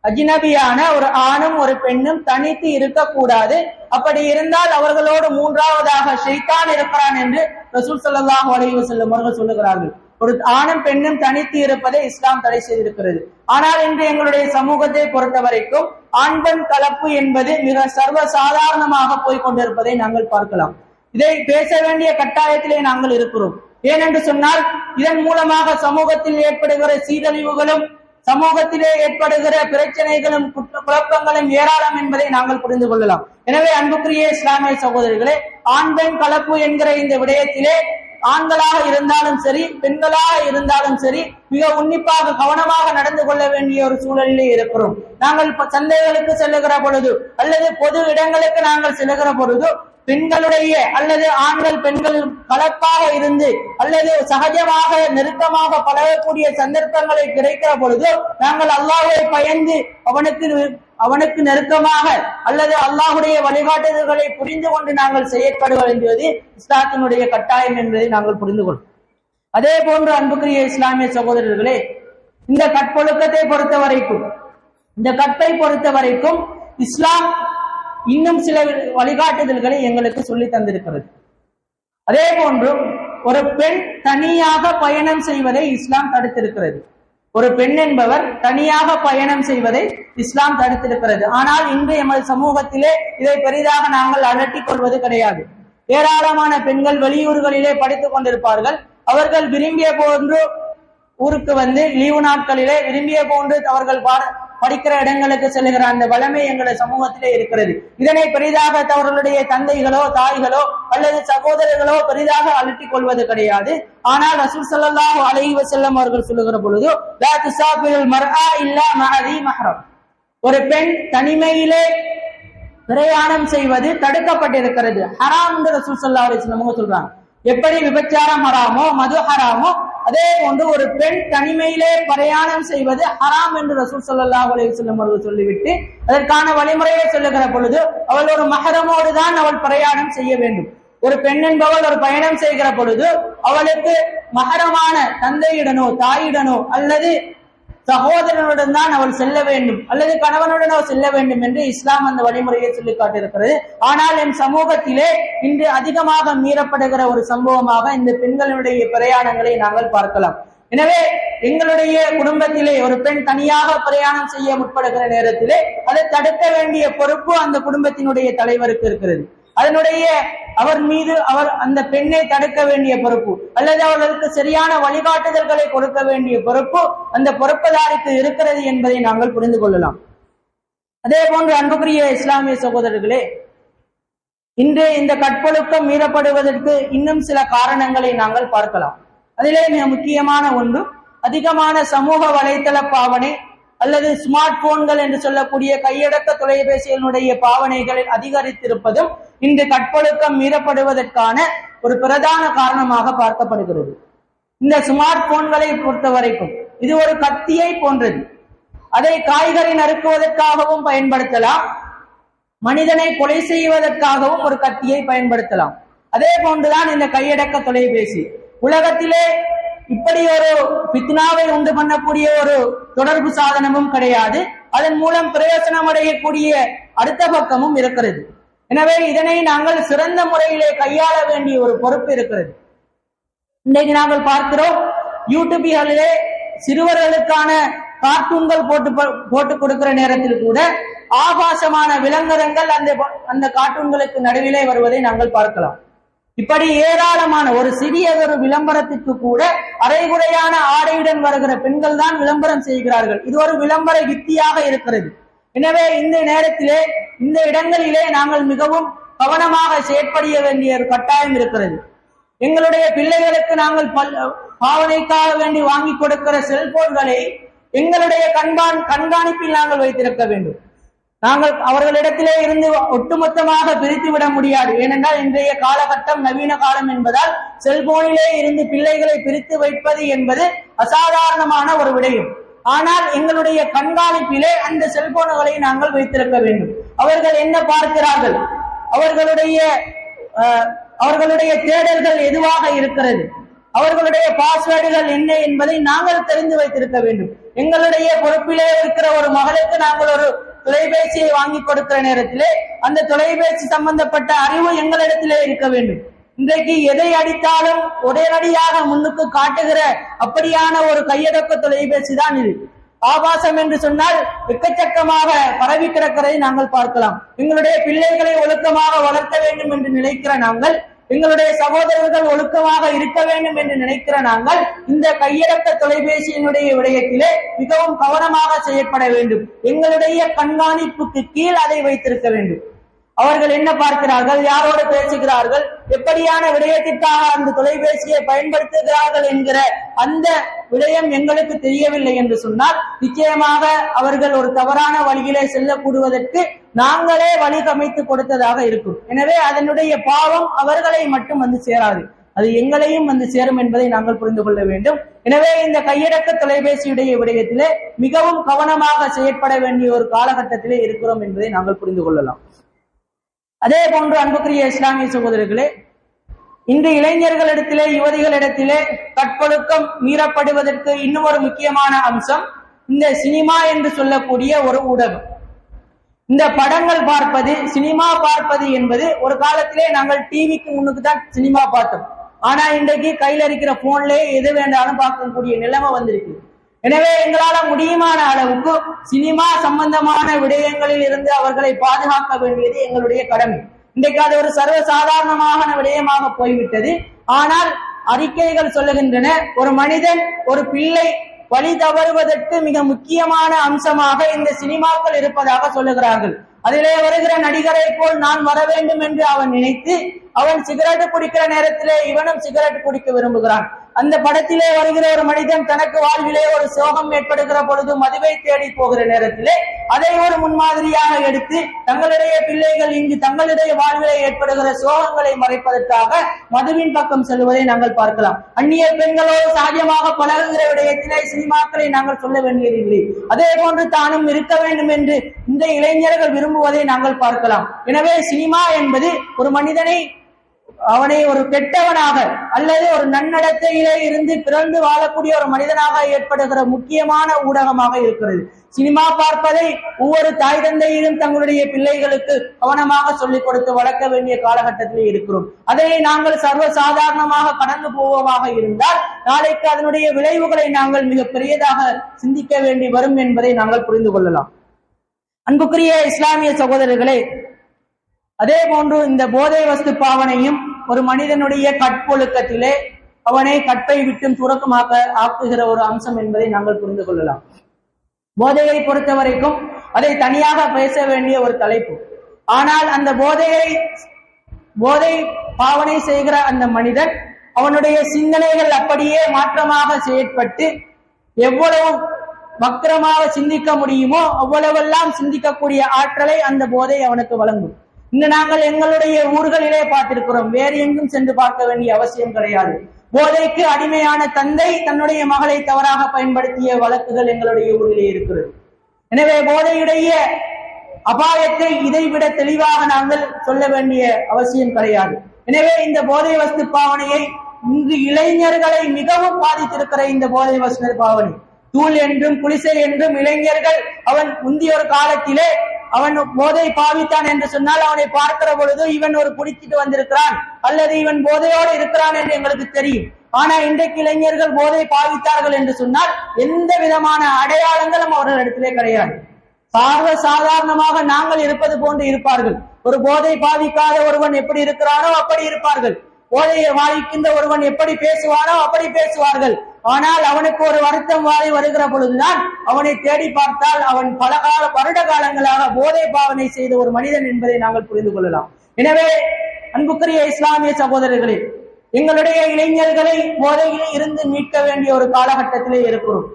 S1: அஜ்னபியான ஒரு ஆணும் ஒரு பெண்ணும் தனித்து இருக்கக்கூடாது. அப்படி இருந்தால் அவர்களோடு மூன்றாவதாக ஷைத்தான் இருக்கிறான் என்று ரசூல் ஸல்லல்லாஹு அலைஹி வஸல்லம் அவர்கள் சொல்லுகிறார்கள். ஒரு ஆணும் பெண்ணும் தனித்து இருப்பதை இஸ்லாம் தடை செய்திருக்கிறது. ஆனால் இன்று எங்களுடைய சமூகத்தை பொறுத்த வரைக்கும் ஆண் பெண் கலப்பு என்பது மிக சர்வ சாதாரணமாக போய்கொண்டிருப்பதை நாங்கள் பார்க்கலாம். இதை பேச வேண்டிய கட்டாயத்திலே நாங்கள் இருக்கிறோம். ஏனென்று சொன்னால் இதன் மூலமாக சமூகத்தில் ஏற்படுகிற சீரழிவுகளும் சமூகத்திலே ஏற்படுகிற பிரச்சனைகளும் குழப்பங்களும் ஏராளம் என்பதை நாங்கள் புரிந்து கொள்ளலாம். எனவே அன்புக்குரிய இஸ்லாமிய சகோதரர்களே, ஆண் பெண் கலப்பு என்கிற இந்த விடயத்திலே ஆண்களாக இருந்தாலும் சரி பெண்களாக இருந்தாலும் சரி மிக உன்னிப்பாக கவனமாக நடந்து கொள்ள வேண்டிய ஒரு சூழலிலே இருக்கிறோம். நாங்கள் சந்தைகளுக்கு செல்லுகிற பொழுது அல்லது பொது இடங்களுக்கு நாங்கள் செல்லுகிற பொழுது பெண்களுடைய அல்லது ஆண்கள் பெண்கள் கலப்பாக இருந்து அல்லது சகஜமாக நெருக்கமாக பழகக்கூடிய சந்தர்ப்பங்களை கிடைக்கிற பொழுது நாங்கள் அல்லாஹ்வை பயந்து அவனுக்கு நெருக்கமாக அல்லது அல்லாஹ்வுடைய வழிகாட்டுதல்களை புரிந்து கொண்டு நாங்கள் செயற்பட வேண்டியது இஸ்லாத்தினுடைய கட்டாயம் என்பதை நாங்கள் புரிந்து கொள்ளும். அதே போன்று அன்புக்குரிய இஸ்லாமிய சகோதரர்களே, இந்த கற்பொழுக்கத்தை பொறுத்த வரைக்கும் இந்த கற்பை பொறுத்த வரைக்கும் இஸ்லாம் இன்னும் சில வழிகாட்டுதல்களை எங்களுக்கு சொல்லி தந்திருக்கிறது. அதே போன்று ஒரு பெண் தனியாக பயணம் செய்வதை இஸ்லாம் தடுத்திருக்கிறது. ஒரு பெண் என்பவர் தனியாக பயணம் செய்வதை இஸ்லாம் தடுத்திருக்கிறது. ஆனால் இன்று எமது சமூகத்திலே இதை பெரிதாக நாங்கள் அலட்டிக் கொள்வது கிடையாது. ஏராளமான பெண்கள் வெளியூர்களிலே படித்துக் கொண்டிருப்பார்கள். அவர்கள் விரும்பிய போன்று ஊருக்கு வந்து லீவு நாட்களிலே விரும்பிய போன்று அவர்கள் படிக்கிற இடங்களுக்கு செல்லுகிற அந்த வளமை எங்களுடைய சமூகத்திலே இருக்கிறது. இதனை பெரிதாக அவர்களுடைய தந்தைகளோ தாய்களோ அல்லது சகோதரர்களோ பெரிதாக அலட்டிக் கொள்வது கிடையாது. ஆனால் ரசூல் ஸல்லல்லாஹு அலைஹி வஸல்லம் அவர்கள் சொல்லுகிற பொழுது லா துஸாஃபிருல் மர்ஆ இல்லா மஅதி மஹ்ரம், ஒரு பெண் தனிமையிலே பிரயாணம் செய்வது தடுக்கப்பட்டிருக்கிறது, ஹராம் என்று ரசூல் ஸல்லல்லாஹு அலைஹி வஸல்லம் சொல்றாங்க. எப்படி விபச்சாரம் ஹராமோ மது ஹராமோ அதே போன்று ஒரு பெண் தனிமையிலே பிரயாணம் செய்வது ஹராம் என்று ரசூல் ஸல்லல்லாஹு அலைஹி வஸல்லம் அவர்கள் சொல்லிவிட்டு அதற்கான வழிமுறையை சொல்லுகிற பொழுது அவள் ஒரு மஹரமோடு தான் அவள் பிரயாணம் செய்ய வேண்டும். ஒரு பெண் என்பவள் ஒரு பயணம் செய்கிற பொழுது அவளுக்கு மஹரமான தந்தையுடனோ தாயுடனோ அல்லது சகோதரனுடன் தான் அவள் செல்ல வேண்டும் அல்லது கணவனுடனோ செல்ல வேண்டும் என்று இஸ்லாம் அந்த வழிமுறையை சொல்லி காட்டியிருக்கிறது. ஆனால் என் சமூகத்திலே இன்று அதிகமாக மீறப்படுகிற ஒரு சம்பவமாக இந்த பெண்களுடைய பிரயாணங்களை நாங்கள் பார்க்கலாம். எனவே எங்களுடைய குடும்பத்திலே ஒரு பெண் தனியாக பிரயாணம் செய்ய முற்படுகிற நேரத்திலே அதை தடுக்க வேண்டிய பொறுப்பு அந்த குடும்பத்தினுடைய தலைவருக்கு இருக்கிறது. அதனுடைய அவர் மீது அவர் அந்த பெண்ணை தடுக்க வேண்டிய பொறுப்பு அல்லது அவர்களுக்கு சரியான வழிகாட்டுதல்களை கொடுக்க வேண்டிய பொறுப்பு அந்த பொறுப்புதாரிக்கு இருக்கிறது என்பதை நாங்கள் புரிந்து கொள்ளலாம். அதே போன்று அன்புக்குரிய இஸ்லாமிய சகோதரர்களே, இன்று இந்த கற்பொழுக்கம் மீறப்படுவதற்கு இன்னும் சில காரணங்களை நாங்கள் பார்க்கலாம். அதிலே மிக முக்கியமான ஒன்று அதிகமான சமூக வலைத்தள பாவனை அல்லது ஸ்மார்ட் போன்கள் என்று சொல்லக்கூடிய கையடக்க தொலைபேசிகளுடைய பாவனைகளில் அதிகரித்திருப்பதும் இன்று கற்பொழுக்கம் மீறப்படுவதற்கான ஒரு பிரதான காரணமாக பார்க்கப்படுகிறது. இந்த ஸ்மார்ட் போன்களை பொறுத்த வரைக்கும் இது ஒரு கத்தியை போன்றது. அதை காய்கறி நறுக்குவதற்காகவும் பயன்படுத்தலாம், மனிதனை கொலை செய்வதற்காகவும் ஒரு கத்தியை பயன்படுத்தலாம். அதே போன்றுதான் இந்த கையடக்க தொலைபேசி. உலகத்திலே இப்படி ஒரு பித்னாவை உண்டு பண்ணக்கூடிய ஒரு தொடர்பு சாதனமும் கிடையாது. அதன் மூலம் பிரயோசனம் அடையக்கூடிய அடுத்த பக்கமும் இருக்கிறது. எனவே இதனை நாங்கள் சிறந்த முறையிலே கையாள வேண்டிய ஒரு பொறுப்பு இருக்கிறது. இன்றைக்கு நாங்கள் பார்க்கிறோம், யூடியூபிலே சிறுவர்களுக்கான கார்ட்டூன்கள் போட்டு கொடுக்கிற நேரத்தில் கூட ஆபாசமான விளம்பரங்கள் அந்த கார்ட்டூன்களுக்கு நடுவிலே வருவதை நாங்கள் பார்க்கலாம். இப்படி ஏராளமான ஒரு சிறியதொரு விளம்பரத்திற்கு கூட அரைகுறையான ஆடையுடன் வருகிற பெண்கள் தான் விளம்பரம் செய்கிறார்கள். இது ஒரு விளம்பர யுக்தியாக இருக்கிறது. எனவே இந்த நேரத்திலே இந்த இடங்களிலே நாங்கள் மிகவும் கவனமாக செயற்பட வேண்டிய ஒரு கட்டாயம் இருக்கிறது. எங்களுடைய பிள்ளைகளுக்கு நாங்கள் பாவனைக்காக வேண்டி வாங்கி கொடுக்கிற செல்போன்களை எங்களுடைய கண்காணிப்பில் நாங்கள் வைத்திருக்க வேண்டும். நாங்கள் அவர்களிடத்திலே இருந்து ஒட்டுமொத்தமாக பிரித்து விட முடியாது. ஏனென்றால் இன்றைய காலகட்டம் நவீன காலம் என்பதால் செல்போனிலே இருந்து பிள்ளைகளை பிரித்து வைப்பது என்பது அசாதாரணமான ஒரு விடயம். ஆனால் எங்களுடைய கண்காணிப்பிலே அந்த செல்போன்களை நாங்கள் வைத்திருக்க வேண்டும். அவர்கள் என்ன பார்க்கிறார்கள், அவர்களுடைய தேடல்கள் எதுவாக இருக்கிறது, அவர்களுடைய பாஸ்வேர்டுகள் என்ன என்பதை நாங்கள் தெரிந்து வைத்திருக்க வேண்டும். எங்களுடைய பொறுப்பிலே இருக்கிற ஒரு மகளுக்கு நாங்கள் ஒரு தொலைபேசியை வாங்கி கொடுக்கிற நேரத்திலே அந்த தொலைபேசி சம்பந்தப்பட்ட அறிவு எங்களிடத்திலே இருக்க வேண்டும். இன்றைக்கு எதை அடித்தாலும் உடனடியாக முன்னுக்கு காட்டுகிற அப்படியான ஒரு கையடக்க தொலைபேசி தான் இது. ஆபாசம் என்று சொன்னால் எக்கச்சக்கமாக பரவி கிடக்கிறதை நாங்கள் பார்க்கலாம். எங்களுடைய பிள்ளைகளை ஒழுக்கமாக வளர்க்க வேண்டும் என்று நினைக்கிற நாங்கள், எங்களுடைய சகோதரர்கள் ஒழுக்கமாக இருக்க வேண்டும் என்று நினைக்கிற நாங்கள் இந்த கையடக்க தொலைபேசியினுடைய விடயத்திலே மிகவும் கவனமாக செய்யப்பட வேண்டும். எங்களுடைய கண்காணிப்புக்கு கீழ் அதை வைத்திருக்க வேண்டும். அவர்கள் என்ன பார்க்கிறார்கள், யாரோடு பேசுகிறார்கள், எப்படியான விடயத்திற்காக அந்த தொலைபேசியை பயன்படுத்துகிறார்கள் என்கிற அந்த விடயம் எங்களுக்கு தெரியவில்லை என்று சொன்னால் நிச்சயமாக அவர்கள் ஒரு தவறான வழியிலே செல்லக்கூடுவதற்கு நாங்களே வழி அமைத்து கொடுத்ததாக இருக்கும். எனவே அதனுடைய பாவம் அவர்களை மட்டும் வந்து சேராது, அது எங்களையும் வந்து சேரும் என்பதை நாங்கள் புரிந்து கொள்ள வேண்டும். எனவே இந்த கையடக்க தொலைபேசியுடைய விடயத்திலே மிகவும் கவனமாக செயற்பட வேண்டிய ஒரு காலகட்டத்திலே இருக்கிறோம் என்பதை நாங்கள் புரிந்து கொள்ளலாம். அதே போன்று அன்புக்குரிய இஸ்லாமிய சகோதரர்களே, இன்று இளைஞர்களிடத்திலே யுவதிகளிடத்திலே கற்பொழுக்கம் மீறப்படுவதற்கு இன்னும் ஒரு முக்கியமான அம்சம் இந்த சினிமா என்று சொல்லக்கூடிய ஒரு ஊடகம். இந்த படங்கள் பார்ப்பது, சினிமா பார்ப்பது என்பது ஒரு காலத்திலே நாங்கள் டிவிக்கு முன்னுக்கு தான் சினிமா பார்த்தோம். ஆனா இன்றைக்கு கையில் இருக்கிற போன்லயே எது வேண்டாலும் பார்க்கக்கூடிய நிலைமை வந்திருக்கு. எனவே எங்களால முடியுமான அளவுக்கு சினிமா சம்பந்தமான விடயங்களில் இருந்து அவர்களை பாதுகாக்க வேண்டியது எங்களுடைய கடமை. இன்றைக்கு அது ஒரு சர்வசாதாரணமான விடயமாக போய்விட்டது. ஆனால் அறிக்கைகள் சொல்லுகின்றன, ஒரு மனிதன் ஒரு பிள்ளை வழி தவறுவதற்கு மிக முக்கியமான அம்சமாக இந்த சினிமாக்கள் இருப்பதாக சொல்லுகிறார்கள். அதிலே வருகிற நடிகரை போல் நான் வர வேண்டும் என்று அவன் நினைத்து அவன் சிகரெட் குடிக்கிற நேரத்திலே இவனும் சிகரெட் குடிக்க விரும்புகிறான். அந்த படத்திலே வருகிற ஒரு மனிதன் தனக்கு வாழ்விலே ஒரு சோகம் ஏற்படுகிற பொழுது மதுவை தேடி போகிற நேரத்திலே அதை ஒரு முன்மாதிரியாக எடுத்து தங்களுடைய பிள்ளைகள் இங்கு தங்களுடைய வாழ்விலே ஏற்படுகிற சோகங்களை மறைப்பதற்காக மதுவின் பக்கம் செல்வதை நாங்கள் பார்க்கலாம். அந்நிய பெண்களோடு சகஜமாக பழகுகிற விடயத்திலே சினிமாக்களை நாங்கள் சொல்ல வேண்டியதில்லை. அதே போன்று தானும் இருக்க வேண்டும் என்று இந்த இளைஞர்கள் விரும்புவதை நாங்கள் பார்க்கலாம். எனவே சினிமா என்பது ஒரு மனிதனை அவனை ஒரு கெட்டவனாக அல்லது ஒரு நன்னடத்தையிலே இருந்து பிறந்து வாழக்கூடிய ஒரு மனிதனாக ஏற்படுகிற முக்கியமான ஊடகமாக இருக்கிறது. சினிமா பார்ப்பதை ஒவ்வொரு தாய் தந்தையிலும் தங்களுடைய பிள்ளைகளுக்கு கவனமாக சொல்லிக் கொடுத்து வளர்க்க வேண்டிய காலகட்டத்தில் இருக்கிறோம். அதை நாங்கள் சர்வசாதாரணமாக கடந்து போவதாக இருந்தால் நாளைக்கு அதனுடைய விளைவுகளை நாங்கள் மிக பெரியதாக சிந்திக்க வேண்டி வரும் என்பதை நாங்கள் புரிந்து கொள்ளலாம். அன்புக்குரிய இஸ்லாமிய சகோதரர்களே, அதே போன்று இந்த போதை வஸ்து பாவனையும் ஒரு மனிதனுடைய கற்பொழுக்கத்திலே அவனை கற்பை விட்டும் துறக்கமாக ஆக்குகிற ஒரு அம்சம் என்பதை நாங்கள் புரிந்து கொள்ளலாம். போதையை பொறுத்த வரைக்கும் அதை தனியாக பேச வேண்டிய ஒரு தலைப்பு. ஆனால் அந்த போதை பாவனை செய்கிற அந்த மனிதன் அவனுடைய சிந்தனைகள் அப்படியே மாற்றமாக செயற்பட்டு எவ்வளவு வக்கிரமாக சிந்திக்க முடியுமோ அவ்வளவெல்லாம் சிந்திக்கக்கூடிய ஆற்றலை அந்த போதை அவனுக்கு வழங்கும். இன்று நாங்கள் எங்களுடைய ஊர்களிலே பார்த்திருக்கிறோம். வேறு எங்கும் சென்று பார்க்க வேண்டிய அவசியம் கிடையாது. போதைக்கு அடிமையான தந்தை தன்னுடைய மகளை தவறாக பயன்படுத்திய வழக்குகள் எங்களுடைய ஊரிலே இருக்கிறது. எனவே போதையுடைய அபாயத்தை இதைவிட தெளிவாக நாங்கள் சொல்ல வேண்டிய அவசியம் கிடையாது. எனவே இந்த போதை வஸ்து பாவனையை இன்று இளைஞர்களை மிகவும் பாதித்திருக்கிற இந்த போதை வஸ்து பாவனை, தூள் என்றும் குளிசை என்றும் இளைஞர்கள் அவன் முந்தைய ஒரு காலத்திலே அவன் போதை பாவித்தான் என்று சொன்னால் அவனை பார்க்கிற பொழுது இவன் ஒரு குடிச்சிட்டு வந்திருக்கிறான் அல்லது இவன் போதையோடு இருக்கிறான் என்று எங்களுக்கு தெரியும். ஆனா இன்றைக்கு இளைஞர்கள் போதை பாவித்தார்கள் என்று சொன்னால் எந்த விதமான அடையாளங்களும் அவர்களிடத்திலே கிடையாது. சாதாரணமாக நாங்கள் இருப்பது போன்று இருப்பார்கள். ஒரு போதை பாவிக்காத ஒருவன் எப்படி இருக்கிறானோ அப்படி இருப்பார்கள். போதையை பாவிக்கின்ற ஒருவன் எப்படி பேசுவானோ அப்படி பேசுவார்கள். ஆனால் அவனுக்கு ஒரு வருத்தம் வருகிற பொழுதுதான் அவனை தேடி பார்த்தால் அவன் பல வருட காலங்களாக போதை பாவனை செய்த ஒரு மனிதன் என்பதை நாங்கள் புரிந்து கொள்ளலாம். எனவே அன்புக்குரிய இஸ்லாமிய சகோதரர்களே, எங்களுடைய இளைஞர்களை போதையில் இருந்து மீட்க வேண்டிய ஒரு காலகட்டத்திலே இருக்கிறோம்.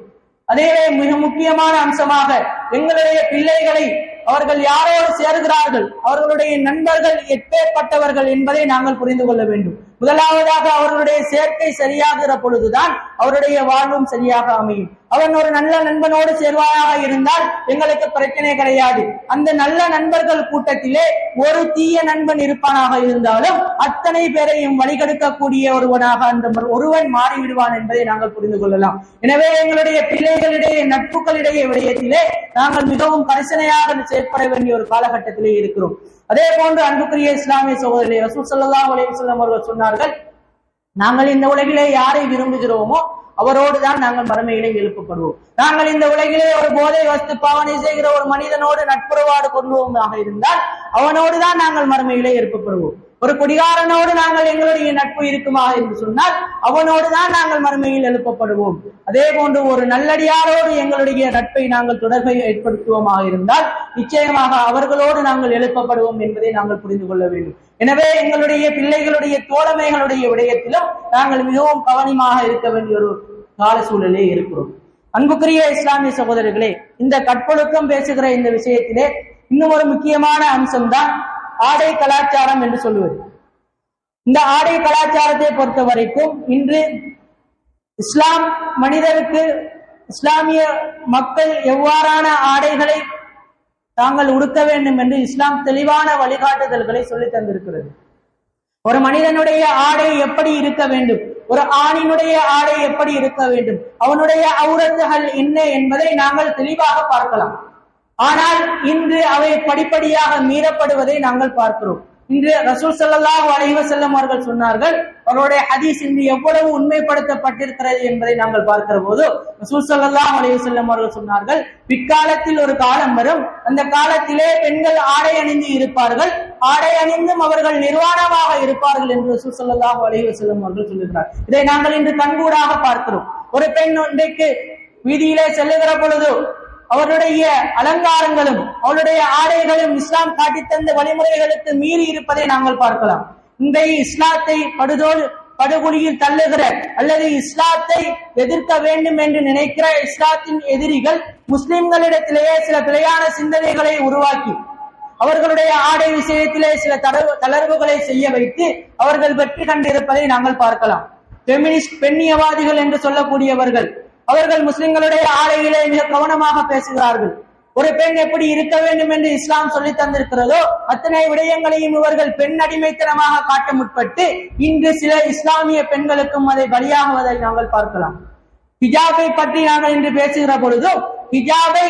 S1: அதே மிக முக்கியமான அம்சமாக எங்களுடைய பிள்ளைகளை அவர்கள் யாரோடு சேருகிறார்கள், அவர்களுடைய நண்பர்கள் எப்பேற்பட்டவர்கள் என்பதை நாங்கள் புரிந்து கொள்ள வேண்டும். முதலாவதாக அவர்களுடைய சேர்க்கை சரியாகிற பொழுதுதான் அவருடைய வாழ்வும் சரியாக அமையும். அவன் ஒரு நல்ல நண்பனோடு சேர்வாயாக இருந்தால் எங்களுக்கு பிரச்சனை கிடையாது. அந்த நல்ல நண்பர்கள் கூட்டத்திலே ஒரு தீய நண்பன் இருப்பானாக இருந்தாலும் அத்தனை பேரையும் வழிகெடுக்கக்கூடிய ஒருவனாக அந்த ஒருவன் மாறிவிடுவான் என்பதை நாங்கள் புரிந்து கொள்ளலாம். எனவே எங்களுடைய பிள்ளைகளிடையே நட்புகளிடையே விடயத்திலே நாங்கள் மிகவும் கரிசனையாக செயற்பட வேண்டிய ஒரு காலகட்டத்திலே இருக்கிறோம். அதே போன்று அன்புக்குரிய இஸ்லாமிய சகோதரர்களே, ரசூல் ஸல்லல்லாஹு அலைஹி வஸல்லம் அவர்கள் சொன்னார்கள், நாங்கள் இந்த உலகிலே யாரை விரும்புகிறோமோ அவரோடு தான் நாங்கள் மறுமையிலே எழுப்பப்படுவோம். நாங்கள் இந்த உலகிலே ஒரு போதை வஸ்து பாவனை செய்கிற ஒரு மனிதனோடு நட்புறவாடு கொள்வோமாக இருந்தால் அவனோடு தான் நாங்கள் மறுமையிலே எழுப்பப்படுவோம். ஒரு குடிகாரனோடு நாங்கள் எங்களுடைய நட்பு இருக்குமா என்று சொன்னால் அவனோடு தான் நாங்கள் மறுமையில் எழுப்பப்படுவோம். அதே போன்று ஒரு நல்லடியாரோடு எங்களுடைய நட்பை நாங்கள் தொடர்பை ஏற்படுத்துவோமாக இருந்தால் நிச்சயமாக அவர்களோடு நாங்கள் எழுப்பப்படுவோம் என்பதை நாங்கள் புரிந்து கொள்ள வேண்டும். எனவே எங்களுடைய பிள்ளைகளுடைய தோழமைகளுடைய விடயத்திலும் நாங்கள் மிகவும் கவனமாக இருக்க வேண்டிய ஒரு கால சூழலே இருக்கிறோம். அன்புக்குரிய இஸ்லாமிய சகோதரர்களே, இந்த கற்பொழுக்கம் பேசுகிற இந்த விஷயத்திலே இன்னும் ஒரு முக்கியமான அம்சம்தான் ஆடை கலாச்சாரம் என்று சொல்லுவது. இந்த ஆடை கலாச்சாரத்தை பொறுத்த வரைக்கும் இன்று இஸ்லாம் மனிதருக்கு, இஸ்லாமிய மக்கள் எவ்வாறான ஆடைகளை தாங்கள் உடுக்க வேண்டும் என்று இஸ்லாம் தெளிவான வழிகாட்டுதல்களை சொல்லி தந்திருக்கிறது. ஒரு மனிதனுடைய ஆடை எப்படி இருக்க வேண்டும், ஒரு ஆணினுடைய ஆடை எப்படி இருக்க வேண்டும், அவனுடைய அவுரத்துகள் என்ன என்பதை நாங்கள் தெளிவாக பார்க்கலாம். ஆனால் இன்று அவை படிப்படியாக மீறப்படுவதை நாங்கள் பார்க்கிறோம். இன்று ரசூல் ஸல்லல்லாஹு அலைஹி வஸல்லம் அவர்கள் சொன்னார்கள், அவருடைய ஹதீஸ் இன்று எவ்வளவு உண்மைப்படுத்தப்பட்டிருக்கிறது என்பதை நாங்கள் பார்க்கிற போது ரசூல் ஸல்லல்லாஹு அலைஹி வஸல்லம் அவர்கள் சொன்னார்கள், பிற்காலத்தில் ஒரு காலம் வரும், அந்த காலத்திலே பெண்கள் ஆடை அணிந்து இருப்பார்கள், ஆடை அணிந்தும் அவர்கள் நிர்வாணமாக இருப்பார்கள் என்று ரசூல் ஸல்லல்லாஹு அலைஹி வஸல்லம் அவர்கள் சொல்லுகிறார். இதை நாங்கள் இன்று கண்கூடாக பார்க்கிறோம். ஒரு பெண் இன்றைக்கு வீதியிலே செல்லுகிற பொழுது அவருடைய அலங்காரங்களும் அவருடைய ஆடைகளும் இஸ்லாம் காட்டித்தந்த வழிமுறைகளுக்கு மீறி இருப்பதை நாங்கள் பார்க்கலாம். இன்றைய இஸ்லாத்தை படுகொலியில் தள்ளுகிற அல்லது இஸ்லாத்தை எதிர்க்க வேண்டும் என்று நினைக்கிற இஸ்லாத்தின் எதிரிகள் முஸ்லிம்களிடத்திலேயே சில பிழையான சிந்தனைகளை உருவாக்கி அவர்களுடைய ஆடை விஷயத்திலே சில தளர்வுகளை செய்ய வைத்து அவர்கள் வெற்றி கண்டிருப்பதை நாங்கள் பார்க்கலாம். பெமினிஸ்ட் பெண்ணியவாதிகள் என்று சொல்லக்கூடியவர்கள் அவர்கள் முஸ்லிம்களுடைய ஆடையிலே மிக கவனமாக பேசுகிறார்கள். ஒரு பெண் எப்படி இருக்க வேண்டும் என்று இஸ்லாம் சொல்லி தந்திருக்கிறதோ அத்தனை விடயங்களையும் இவர்கள் பெண் அடிமைத்தனமாக காட்ட முற்பட்டு இன்று சில இஸ்லாமிய பெண்களுக்கும் அதை பலியாகுவதை நாங்கள் பார்க்கலாம். ஹிஜாபை பற்றி நாங்கள் இன்று பேசுகிற பொழுது ஹிஜாபை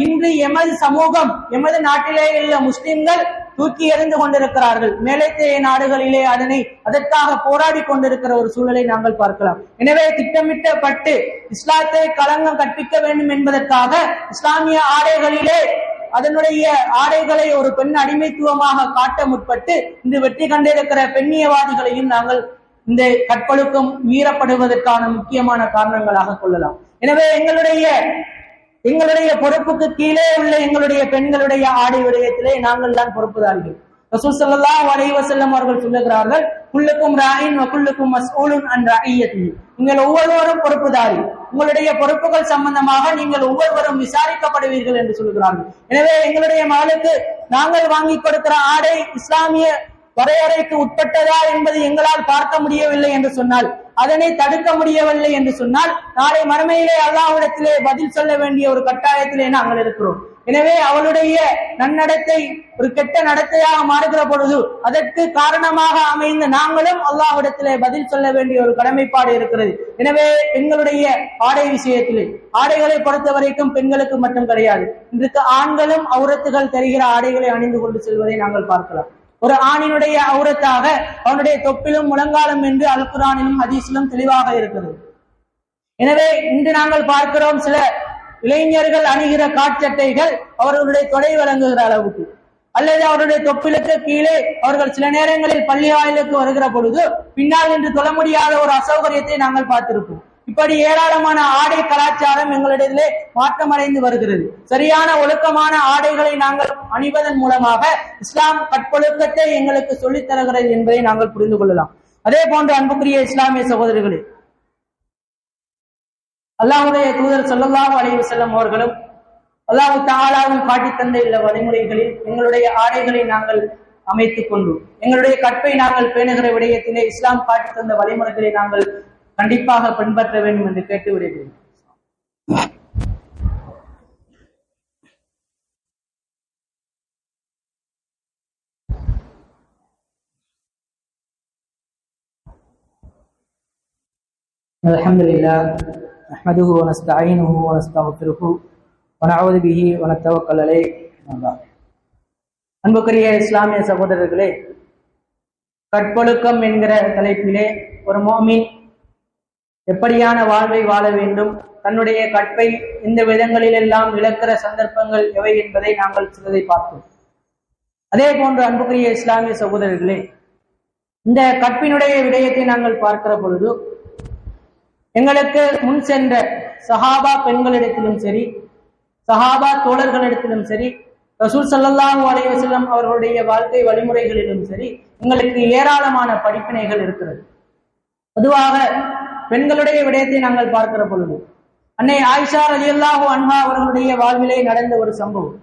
S1: இன்று எமது சமூகம் எமது நாட்டிலே உள்ள முஸ்லிம்கள் தூக்கி எறிந்து கொண்டிருக்கிறார்கள். மேலைத்தேய நாடுகளிலே அதற்காக போராடி கொண்டிருக்கிற ஒரு சூழலை நாங்கள் பார்க்கலாம். எனவே திட்டமிட்டப்பட்டு இஸ்லாத்தை களங்கம் கற்பிக்க வேண்டும் என்பதற்காக இஸ்லாமிய ஆடைகளிலே அதனுடைய ஆடைகளை ஒரு பெண் அடிமைத்துவமாக காட்ட முற்பட்டு இன்று வெற்றி கண்டிருக்கிற பெண்ணியவாதிகளையும் நாங்கள் இந்த கற்பொழுக்கம் மீறப்படுவதற்கான முக்கியமான காரணங்களாக கொள்ளலாம். எனவே எங்களுடைய பொறுப்புக்கு கீழே உள்ள எங்களுடைய பெண்களுடைய ஆடை விடயத்திலே நாங்கள் தான் பொறுப்புதாரிகள். ரசூல் ஸல்லல்லாஹு அலைஹி வஸல்லம் அவர்கள் சொல்லுகிறார்கள், குல்லுக்கும் ராயின் வ குல்லுக்கும் மஸ்ஊலுன் அன் ரஇய்யத்திஹி. நீங்கள் ஒவ்வொருவரும் பொறுப்புதாரி, உங்களுடைய பொறுப்புகள் சம்பந்தமாக நீங்கள் ஒவ்வொருவரும் விசாரிக்கப்படுவீர்கள் என்று சொல்கிறார்கள். எனவே எங்களுடைய மகளுக்கு நாங்கள் வாங்கி கொடுக்கிற ஆடை இஸ்லாமிய வரையறைக்கு உட்பட்டதா என்பது எங்களால் பார்க்க முடியவில்லை என்று சொன்னால், அதனை தடுக்க முடியவில்லை என்று சொன்னால், நாளை மறுமையிலே அல்லாஹ்விடத்திலே பதில் சொல்ல வேண்டிய ஒரு கட்டாயத்திலே நாங்கள் இருக்கிறோம். எனவே அவளுடைய நன்னடத்தை ஒரு கெட்ட நடத்தையாக மாறுகிற பொழுது அதற்கு காரணமாக அமைந்த நாங்களும் அல்லாஹ்விடத்திலே பதில் சொல்ல வேண்டிய ஒரு கடமைப்பாடு இருக்கிறது. எனவே பெண்களுடைய ஆடை விஷயத்திலே ஆடைகளை பொறுத்த வரைக்கும் பெண்களுக்கு மட்டும் கிடையாது, இன்றைக்கு ஆண்களும் அவுரத்துகள் தருகிற ஆடைகளை அணிந்து கொண்டு செல்வதை நாங்கள் பார்க்கலாம். ஒரு ஆணினுடைய அவுரத்தாக அவனுடைய தொப்பிலும் முழங்காலும் என்று அல் குர்ஆனிலும் ஹதீஸிலும் தெளிவாக இருக்கிறது. எனவே இன்று நாங்கள் பார்க்கிறோம், சில இளைஞர்கள் அணிகிற காட்சட்டைகள் அவர்களுடைய தொடை வழங்குகிற அளவுக்கு அல்லது அவருடைய தொப்பிலுக்கு கீழே அவர்கள் சில நேரங்களில் பள்ளி வாயிலுக்கு வருகிற பொழுது பின்னால் நின்று தொழ முடியாத ஒரு அசௌகரியத்தை நாங்கள் பார்த்திருப்போம். இப்படி ஏராளமான ஆடை கலாச்சாரம் எங்களிடத்திலே மாற்றமடைந்து வருகிறது. சரியான ஒழுக்கமான ஆடைகளை நாங்கள் அணிவதன் மூலமாக இஸ்லாம் கற்பொழுக்கத்தை எங்களுக்கு சொல்லித் தருகிறது என்பதை நாங்கள் புரிந்து கொள்ளலாம். அதே போன்று அன்புக்குரிய இஸ்லாமிய சகோதரர்களே, அல்லாஹ்வுடைய தூதர் ஸல்லல்லாஹு அலைஹி வஸல்லம் அவர்களும் அல்லாஹ் தஆலாவும் காட்டித் தந்த இந்த வழிமுறைகளில் எங்களுடைய ஆடைகளை நாங்கள் அமைத்துக் கொண்டு எங்களுடைய கற்பை நாங்கள் பேணுகிற விடயத்திலே இஸ்லாம் காட்டித் தந்த வழிமுறைகளை நாங்கள் கண்டிப்பாக பின்பற்ற வேண்டும் என்று கேட்டு விடுகிறேன். அல்ஹம்துலில்லாஹ் நஹ்மதுஹு வ நஸ்தஈனுஹு வ நஸ்தக்ஃபிருஹு வ நஊது பிஹி வ நத்தவக்கல் அலைஹி. அன்புக்குரிய இஸ்லாமிய சகோதரர்களே, கற்பொழுக்கம் என்கிற தலைப்பிலே ஒரு முஃமின் எப்படியான வாழ்வை வாழ வேண்டும், தன்னுடைய கற்பை இந்த விதங்களில் எல்லாம் இழக்கிற சந்தர்ப்பங்கள் எவை என்பதை நாங்கள் சிலதை பார்த்தோம். அதே போன்று அன்புக்குரிய இஸ்லாமிய சகோதரர்களே, இந்த கற்பினுடைய விடயத்தை நாங்கள் பார்க்கிற பொழுது எங்களுக்கு முன் சென்ற சஹாபா பெண்களிடத்திலும் சரி, சஹாபா தோழர்களிடத்திலும் சரி, ரசூல் ஸல்லல்லாஹு அலைஹி வஸல்லம் அவர்களுடைய வாழ்க்கை வழிமுறைகளிலும் சரி எங்களுக்கு ஏராளமான படிப்பினைகள் இருக்கிறது. பொதுவாக பெண்களுடைய விடயத்தை நாங்கள் பார்க்கிற பொழுது அன்னை ஆயிஷா ரலியல்லாஹு அன்ஹா அவர்களுடைய வாழ்விலே நடந்த ஒரு சம்பவம்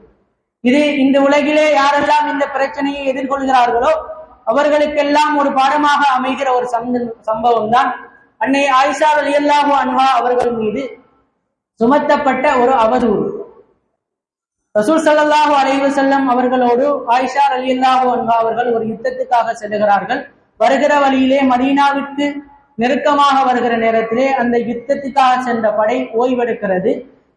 S1: இது. இந்த உலகிலே யாரெல்லாம் இந்த பிரச்சனையை எதிர்கொள்கிறார்களோ அவர்களுக்கெல்லாம் ஒரு பாடமாக அமைகிற ஒரு சம்பவம் தான் அன்னை ஆயிஷா ரலியல்லாஹு அன்ஹா அவர்கள் மீது சுமத்தப்பட்ட ஒரு அவதூறு. ரசூல் ஸல்லல்லாஹு அலைஹி வஸல்லம் அவர்களோடு ஆயிஷா ரலியல்லாஹு அன்ஹா அவர்கள் ஒரு யுத்தத்துக்காக செல்கிறார்கள். வருகிற வழியிலே மதீனாவிற்கு நெருக்கமாக வருகிற நேரத்திலே அந்த யுத்தத்துக்காக சென்ற படை ஓய்வெடுக்கிறது.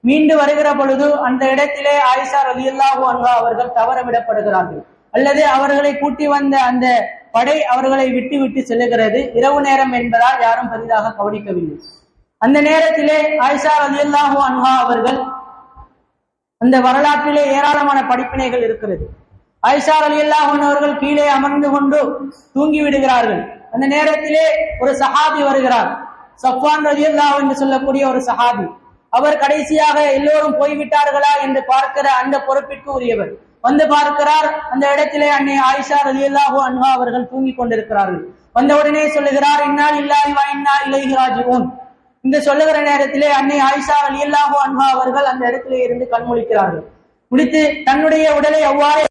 S1: மீண்டு வருகிற பொழுது அந்த இடத்திலே ஆயிஷா ரலியல்லாஹு அன்ஹா அவர்கள் தவற விடப்படுகிறார்கள். அல்லது அவர்களை கூட்டி வந்த அந்த படை அவர்களை விட்டு விட்டு செல்லுகிறது. இரவு நேரம் என்பதால் யாரும் பெரிதாக கவனிக்கவில்லை. அந்த நேரத்திலே ஆயிஷா ரலியல்லாஹு அன்ஹா அவர்கள், அந்த வரலாற்றிலே ஏராளமான படிப்பினைகள் இருக்கிறது. ஆயிஷா ரலியல்லாஹு அன்ஹா அவர்கள் கீழே அமர்ந்து கொண்டு தூங்கி விடுகிறார்கள். அந்த நேரத்திலே ஒரு சஹாபி வருகிறார், சஃப்வான் ரலியல்லாஹு என்று சொல்லக்கூடிய ஒரு சஹாபி. அவர் கடைசியாக எல்லோரும் போய்விட்டார்களா என்று பார்க்கிற அந்த பொறுப்பிற்கு உரியவர். வந்து பார்க்கிறார், அந்த இடத்திலே அன்னை ஆயிஷா ரலியல்லாஹு அன்ஹா அவர்கள் தூங்கி கொண்டிருக்கிறார்கள். வந்தவுடனே சொல்லுகிறார், இன்னா லில்லாஹி வ இன்னா இலைஹி ராஜிஊன். இந்த சொல்லுகிற நேரத்திலே அன்னை ஆயிஷா ரலியல்லாஹு அன்ஹா அவர்கள் அந்த இடத்திலே இருந்து கண்முழிக்கிறார்கள். முடித்து தன்னுடைய உடலை அவ்வாறே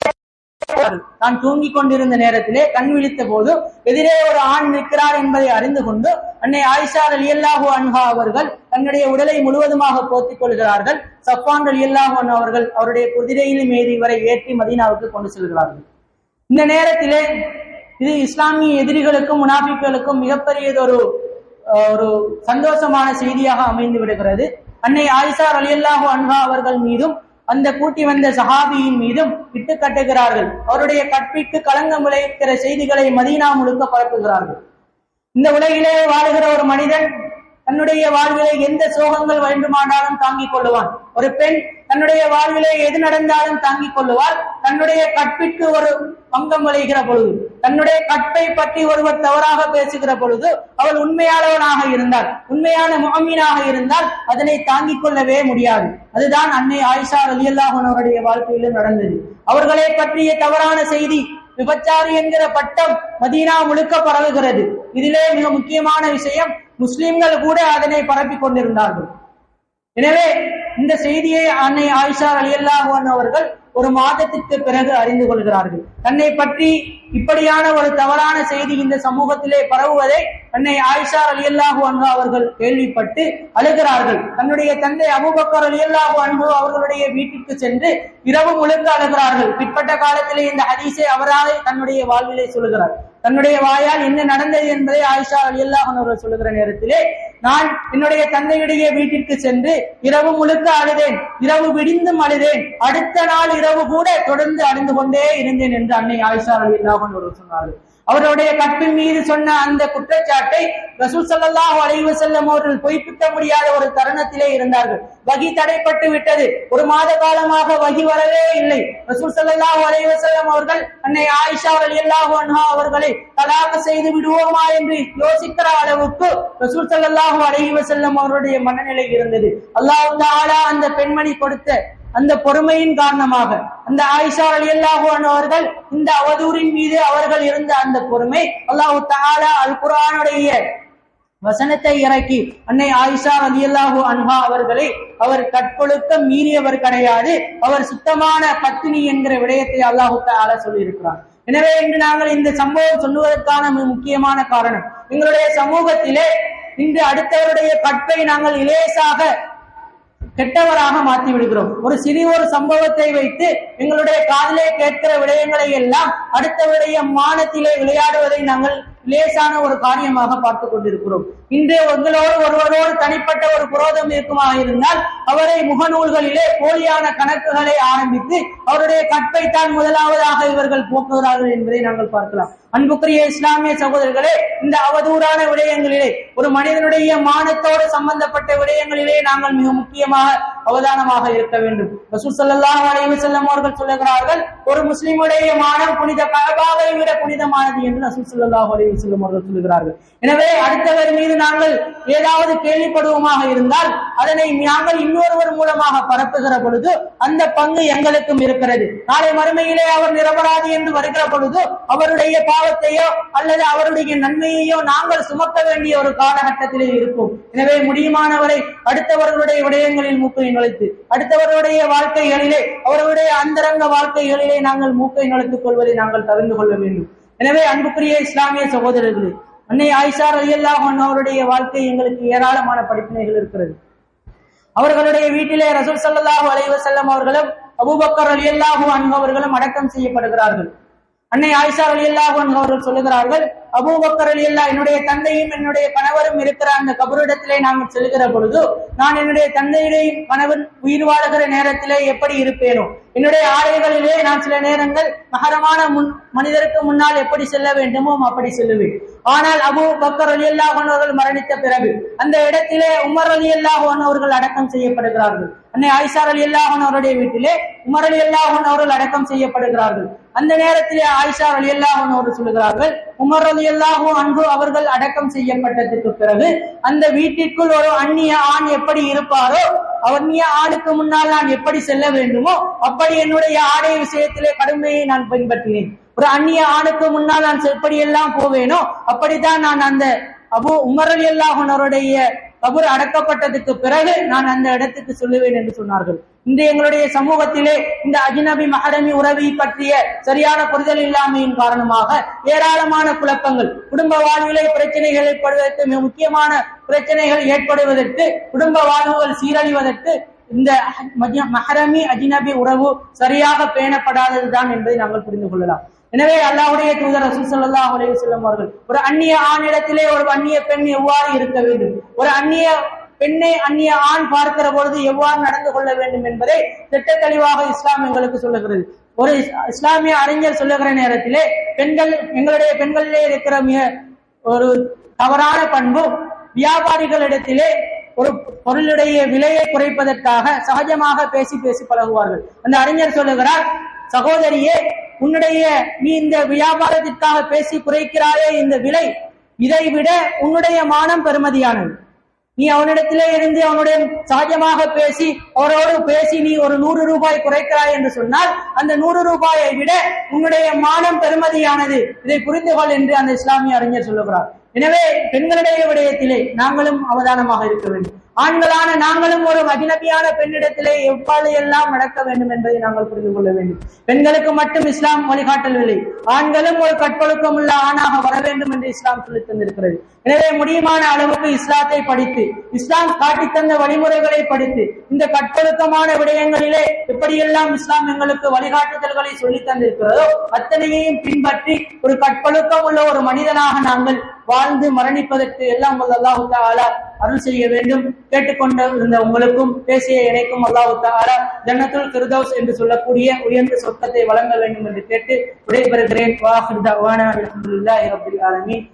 S1: தான் தூங்கிக் கொண்டிருந்த நேரத்திலே கண் விழித்த போது எதிரே ஒரு ஆண் நிற்கிறார் என்பதை அறிந்து கொண்டு அன்னை ஆயிஷா ரலியல்லாஹு அன்ஹா அவர்கள் தன்னுடைய உடலை முழுவதுமாக போத்திக் கொள்கிறார்கள். சஃப்வான் ரலியல்லாஹு அன்ஹு அவர்கள் அவருடைய குதிரையிலும் ஏறி இவரை ஏற்றி மதீனாவுக்கு கொண்டு செல்கிறார்கள். இந்த நேரத்திலே இது இஸ்லாமிய எதிரிகளுக்கும் முனாஃபிக்களுக்கும் மிகப்பெரியதொரு சந்தோஷமான செய்தியாக அமைந்து விடுகிறது. அன்னை ஆயிஷா ரலியல்லாஹு அன்ஹா அவர்கள் மீதும் அந்த கூட்டி வந்த சஹாபியின் மீதும் விட்டு கட்டுகிறார்கள். அவருடைய கற்பிற்கு களங்கம் விளைவிக்கிற செய்திகளை மதீனா முழுக்க பரப்புகிறார்கள். இந்த உலகிலே வாழுகிற ஒரு மனிதன் தன்னுடைய வாழ்விலே எந்த சோகங்கள் வேண்டுமானாலும் தாங்கிக் கொள்ளுவான். ஒரு பெண் தன்னுடைய வாழ்விலே எது நடந்தாலும் தாங்கிக் கொள்ளுவாள். தன்னுடைய கற்பிற்கு ஒரு பங்கம் விளைகிற பொழுது, தன்னுடைய கற்பை பற்றி ஒருவர் தவறாக பேசுகிற பொழுது அவள் உண்மையானவனாக இருந்தால், உண்மையான முஅமினாக இருந்தால் அதனை தாங்கிக் கொள்ளவே முடியாது. அதுதான் அன்னை ஆயிஷா ரலியல்லாஹு அன்ஹா அவருடைய வாழ்க்கையிலும் நடந்தது. அவர்களை பற்றிய தவறான செய்தி, விபச்சாரி என்கிற பட்டம் மதீனா முழுக்க பரவுகிறது. இதிலே மிக முக்கியமான விஷயம், முஸ்லிம்கள் கூட அதனை பரப்பிக் கொண்டிருந்தார்கள். எனவே இந்த செய்தியை அன்னை ஆயிஷா ரலியல்லாஹு அன்ஹா அவர்கள் ஒரு மாதத்திற்கு பிறகு அறிந்து கொள்கிறார்கள். தன்னை பற்றி இப்படியான ஒரு தவறான செய்தி இந்த சமூகத்திலே பரவுவதை அன்னை ஆயிஷா ரலியல்லாஹு அன்ஹா அவர்கள் கேள்விப்பட்டு அழுகிறார்கள். தன்னுடைய தந்தை அபூபக்கர் ரலியல்லாஹு அன்ஹு அவர்களுடைய வீட்டிற்கு சென்று இரவு முழுக்க அழுகிறார்கள். பிற்பட்ட காலத்திலே இந்த ஹதீஸை அவராக தன்னுடைய வாழ்விலே சொல்லுகிறார். தன்னுடைய வாயால் என்ன நடந்தது என்பதை ஆயிஷா ரலியல்லாஹு அன்ஹா அவர்கள் சொல்லுகிற நேரத்திலே, நான் என்னுடைய தந்தையுடைய வீட்டிற்கு சென்று இரவு முழுக்க அழுதேன், இரவு விடிந்தும் அழுதேன், அடுத்த நாள் இரவு கூட தொடர்ந்து அழுந்து கொண்டே இருந்தேன் என்று அன்னை ஆயிஷா ரலியல்லாஹு அன்ஹா அவர்கள் சொன்னார்கள். அவருடைய கற்பின் மீது சொன்ன அந்த குற்றச்சாட்டை ரசூல் ஸல்லல்லாஹு அலைஹி வஸல்லம் அவர்கள் பொய்ப்பிக்க முடியாத ஒரு தருணத்திலே இருந்தார்கள். வஹி தடைப்பட்டு விட்டது. ஒரு மாத காலமாக வஹி வரவே இல்லை. ரசூல் ஸல்லல்லாஹு அலைஹி வஸல்லம் அவர்கள் அன்னை ஆயிஷா ரலியல்லாஹு அன்ஹா அவர்களை தலாக் செய்து விடுவோமா என்று யோசிக்கிற அளவுக்கு ரசூல் ஸல்லல்லாஹு அலைஹி வஸல்லம் அவருடைய மனநிலை இருந்தது. அல்லாஹ் தஆலா அந்த பெண்மணி கொடுத்த அந்த பொறுமையின் காரணமாக அந்த ஆயிஷா ரலியல்லாஹு அன்ஹா அவர்கள் இந்த அவதூறின் மீது அவர்கள் இருந்த அந்த பொறுமை, அல்லாஹ் தஆலா அல் குர்ஆனுடைய வசனத்தை இறக்கி அன்னை ஆயிஷா ரலியல்லாஹு அன்ஹா அவர்களை அவர் கற்பொழுக்கம் மீறியவர் கிடையாது, அவர் சுத்தமான பத்தினி என்கிற விடயத்தை அல்லாஹ் தஆலா சொல்லி இருக்கிறார். எனவே இன்று நாங்கள் இந்த சம்பவம் சொல்லுவதற்கான முக்கியமான காரணம், எங்களுடைய சமூகத்திலே இன்று அடுத்தவருடைய கற்பை நாங்கள் இலேசாக கெட்டவராக மாற்றி விடுகிறோம். ஒரு சிறிய ஒரு சம்பவத்தை வைத்து எங்களுடைய காதிலே கேட்கிற விடயங்களை எல்லாம் அடுத்தவருடைய மானத்திலே விளையாடுவதை நாங்கள் லேசான ஒரு காரியமாக பார்த்துக் கொண்டிருக்கிறோம். இன்று உங்களோடு ஒருவரோடு தனிப்பட்ட ஒரு குரோதம் இருக்குமாக இருந்தால் அவரை முகநூல்களிலே போலியான கணக்குகளை ஆரம்பித்து அவருடைய கற்பைத்தான் முதலாவதாக இவர்கள் போக்குகிறார்கள் என்பதை நாங்கள் பார்க்கலாம். அன்புக்குரிய இஸ்லாமிய சகோதரர்களே, இந்த அவதூறான விடயங்களிலே, ஒரு மனிதனுடைய மானத்தோடு சம்பந்தப்பட்ட விடயங்களிலே நாங்கள் மிக முக்கியமாக அவதானமாக இருக்க வேண்டும். ரசூல் ஸல்லல்லாஹு அலைஹி வஸல்லம் அவர்கள் சொல்லுகிறார்கள், ஒரு முஸ்லிமுடைய மானம் புனித கஅபாவை விட புனிதமானது என்று ரசூல் ஸல்லல்லாஹு அலைஹி வஸல்லம் அவர்கள் சொல்லுகிறார்கள். எனவே அடுத்தவர் மீது நாங்கள் ஏதாவது கேள்விப்படுவோமாக இருந்தால் அதனை நாங்கள் இன்னொருவர் மூலமாக பரப்புகிற பொழுது அந்த பங்கு எங்களுக்கும் இருக்கிறது. நாளை மறுமையிலே அவர் நிரபராதி என்று வருகிற பொழுது அவருடைய பாவத்தையோ அல்லது அவருடைய நன்மையையோ நாங்கள் சுமக்க வேண்டிய ஒரு காலகட்டத்திலே இருக்கும். எனவே முடியுமானவரை அடுத்தவர்களுடைய விடயங்களில் மூக்கை நுழைத்து, அடுத்தவர்களுடைய வாழ்க்கைகளிலே, அவர்களுடைய அந்தரங்க வாழ்க்கைகளிலே நாங்கள் மூக்கை நுழைத்துக் கொள்வதை நாங்கள் தவிர்த்து கொள்ள வேண்டும். எனவே அன்புக்குரிய இஸ்லாமிய சகோதரர்களே, அன்னை ஆயிஷா ரலியல்லாஹு அன்ஹா அவருடைய வாழ்க்கை எங்களுக்கு ஏராளமான படிப்பினைகள் இருக்கிறது. அவர்களுடைய வீட்டிலே ரசூல் ஸல்லல்லாஹு அலைஹி வஸல்லம் அவர்களும் அபூபக்கர் ரலியல்லாஹு அன்ஹு அவர்களும் அடக்கம் செய்யப்படுகிறார்கள். அன்னை ஆயிஷா ரலியல்லாஹு அன்ஹா அவர்கள் சொல்லுகிறார்கள், அபூபக்கர் ரலியல்லாஹு என்னுடைய தந்தையும் என்னுடைய கணவரும் இருக்கிற அந்த கபரிடத்திலே நாங்கள் செல்கிற பொழுது நான் என்னுடைய தந்தையுடைய கணவன் உயிர் வாழுகிற நேரத்திலே எப்படி இருப்பேனோ, என்னுடைய ஆடைகளிலே நான் சில நேரங்கள் மஹரமான மனிதருக்கு முன்னால் எப்படி செல்ல வேண்டுமோ அப்படி செல்லுவேன். ஆனால் அபூபக்கர் ரலியல்லாஹு அன்ஹு அவர்கள் மரணித்த பிறகு அந்த இடத்திலே உமர் ரலியல்லாஹு அன்ஹு அவர்கள் அடக்கம் செய்யப்படுகிறார்கள். அன்னை ஆயிஷா ரலியல்லாஹு அன்ஹா அவருடைய வீட்டிலே உமர் ரலியல்லாஹு அன்ஹு அவர்கள் அடக்கம் செய்யப்படுகிறார்கள். அந்த நேரத்திலே ஆயிஷா ரலியல்லாஹு அன்ஹா அவர்கள் சொல்கிறார்கள், உமர் ரலியல்லாஹு அன்ஹு அவர்கள் அடக்கம் செய்யப்பட்டதற்கு பிறகு அந்த வீட்டிற்குள் ஒரு அந்நிய ஆண் எப்படி இருப்பாரோ, அந்நிய ஆணுக்கு முன்னால் நான் எப்படி செல்ல வேண்டுமோ அப்படி என்னுடைய ஆடை விஷயத்திலே கடுமையை நான் பின்பற்றினேன். ஒரு அந்நிய ஆணுக்கு முன்னால் நான் எப்படியெல்லாம் போவேனோ அப்படித்தான் நான் அந்த உமர் ரலியல்லாஹு அன்ஹு அவருடைய கபர் அடக்கப்பட்டதுக்கு பிறகு நான் அந்த இடத்துக்கு சொல்லுவேன் என்று சொன்னார்கள். இந்த எங்களுடைய சமூகத்திலே இந்த அஜ்னபி மஹரமி உறவை பற்றிய சரியான புரிதல் இல்லாமையின் காரணமாக ஏராளமான குழப்பங்கள், குடும்ப வாழ்விலே பிரச்சனைகள் ஏற்படுவதற்கு, மிக முக்கியமான பிரச்சனைகள் ஏற்படுவதற்கு, குடும்ப வாழ்வுகள் சீரழிவதற்கு இந்த மஹரமி அஜ்னபி உறவு சரியாக பேணப்படாததுதான் என்பதை நாங்கள் புரிந்து கொள்ளலாம். எனவே அல்லாஹ்வுடைய தூதர் ரசூல் ஸல்லல்லாஹு அலைஹி வஸல்லம் அவர்கள் ஒரு அந்நிய ஆணிடத்திலே ஒரு அந்நிய பெண் எவ்வாறு இருக்க வேண்டும், ஒரு அந்நிய பெண்ணை அந்நிய ஆண் பார்க்கிற பொழுது எவ்வாறு நடந்து கொள்ள வேண்டும் என்பதை திட்ட தெளிவாக இஸ்லாம் எங்களுக்கு சொல்லுகிறது. ஒரு இஸ்லாமிய அறிஞர் சொல்லுகிற நேரத்திலே எங்களுடைய பெண்களிலே இருக்கிற மிக ஒரு தவறான பண்பு, வியாபாரிகளிடத்திலே ஒரு பொருளுடைய விலையை குறைப்பதற்காக சகஜமாக பேசி பேசி பழகுவார்கள். அந்த அறிஞர் சொல்லுகிறார், சகோதரியே, நீ இந்த வியாபாரத்திற்காக பேசி குறைக்கிறாயே இந்த விலை, இதை விட உன்னுடைய மானம் பெருமதியானது. நீ அவனிடத்திலே இருந்து அவனுடைய சகஜமாக பேசி அவரோடு பேசி நீ ஒரு 100 ரூபாய் குறைக்கிறாய் என்று சொன்னால் அந்த 100 ரூபாயை விட உன்னுடைய மானம் பெருமதியானது, இதை புரிந்து கொள் என்று அந்த இஸ்லாமிய அறிஞர் சொல்லுகிறார். எனவே பெண்களுடைய விடயத்திலே நாங்களும் அவதானமாக இருக்க வேண்டும். ஆண்களான நாங்களும் ஒரு அஜ்னபியான பெண்ணிடத்திலே எவ்வாறு எல்லாம் நடக்க வேண்டும் என்பதை நாங்கள் புரிந்து கொள்ள வேண்டும். பெண்களுக்கு மட்டும் இஸ்லாம் வழிகாட்டவில்லை, ஆண்களும் ஒரு கற்பொழுக்கம் உள்ள ஆணாக வர வேண்டும் என்று இஸ்லாம் சொல்லித் தந்திருக்கிறது. எனவே முடியுமான அளவுக்கு இஸ்லாத்தை படித்து, இஸ்லாம் காட்டித் தந்த வழிமுறைகளை படித்து, இந்த கற்பொழுக்கமான விடயங்களிலே எப்படியெல்லாம் இஸ்லாம் எங்களுக்கு வழிகாட்டுதல்களை சொல்லித் தந்திருக்கிறதோ அத்தனையையும் பின்பற்றி ஒரு கற்பொழுக்கம் உள்ள ஒரு மனிதனாக நாங்கள் வாழ்ந்து மரணிப்பதற்கு எல்லாம் அல்லாஹ் தஆலா அருள் செய்ய வேண்டும். கேட்டுக்கொண்டு இருந்த உங்களுக்கும் பேசிய இணைக்கும் அல்லாஹ் தஆலா ஜன்னத்துல் ஃபிர்தௌஸ் என்று சொல்லக்கூடிய உயர்ந்த சொர்க்கத்தை வழங்க வேண்டும் என்று கேட்டு விடைபெறுகிறேன். வா ஆகிரு தஅவானா அல்ஹம்துலில்லாஹி ரப்பில் ஆலமீன்.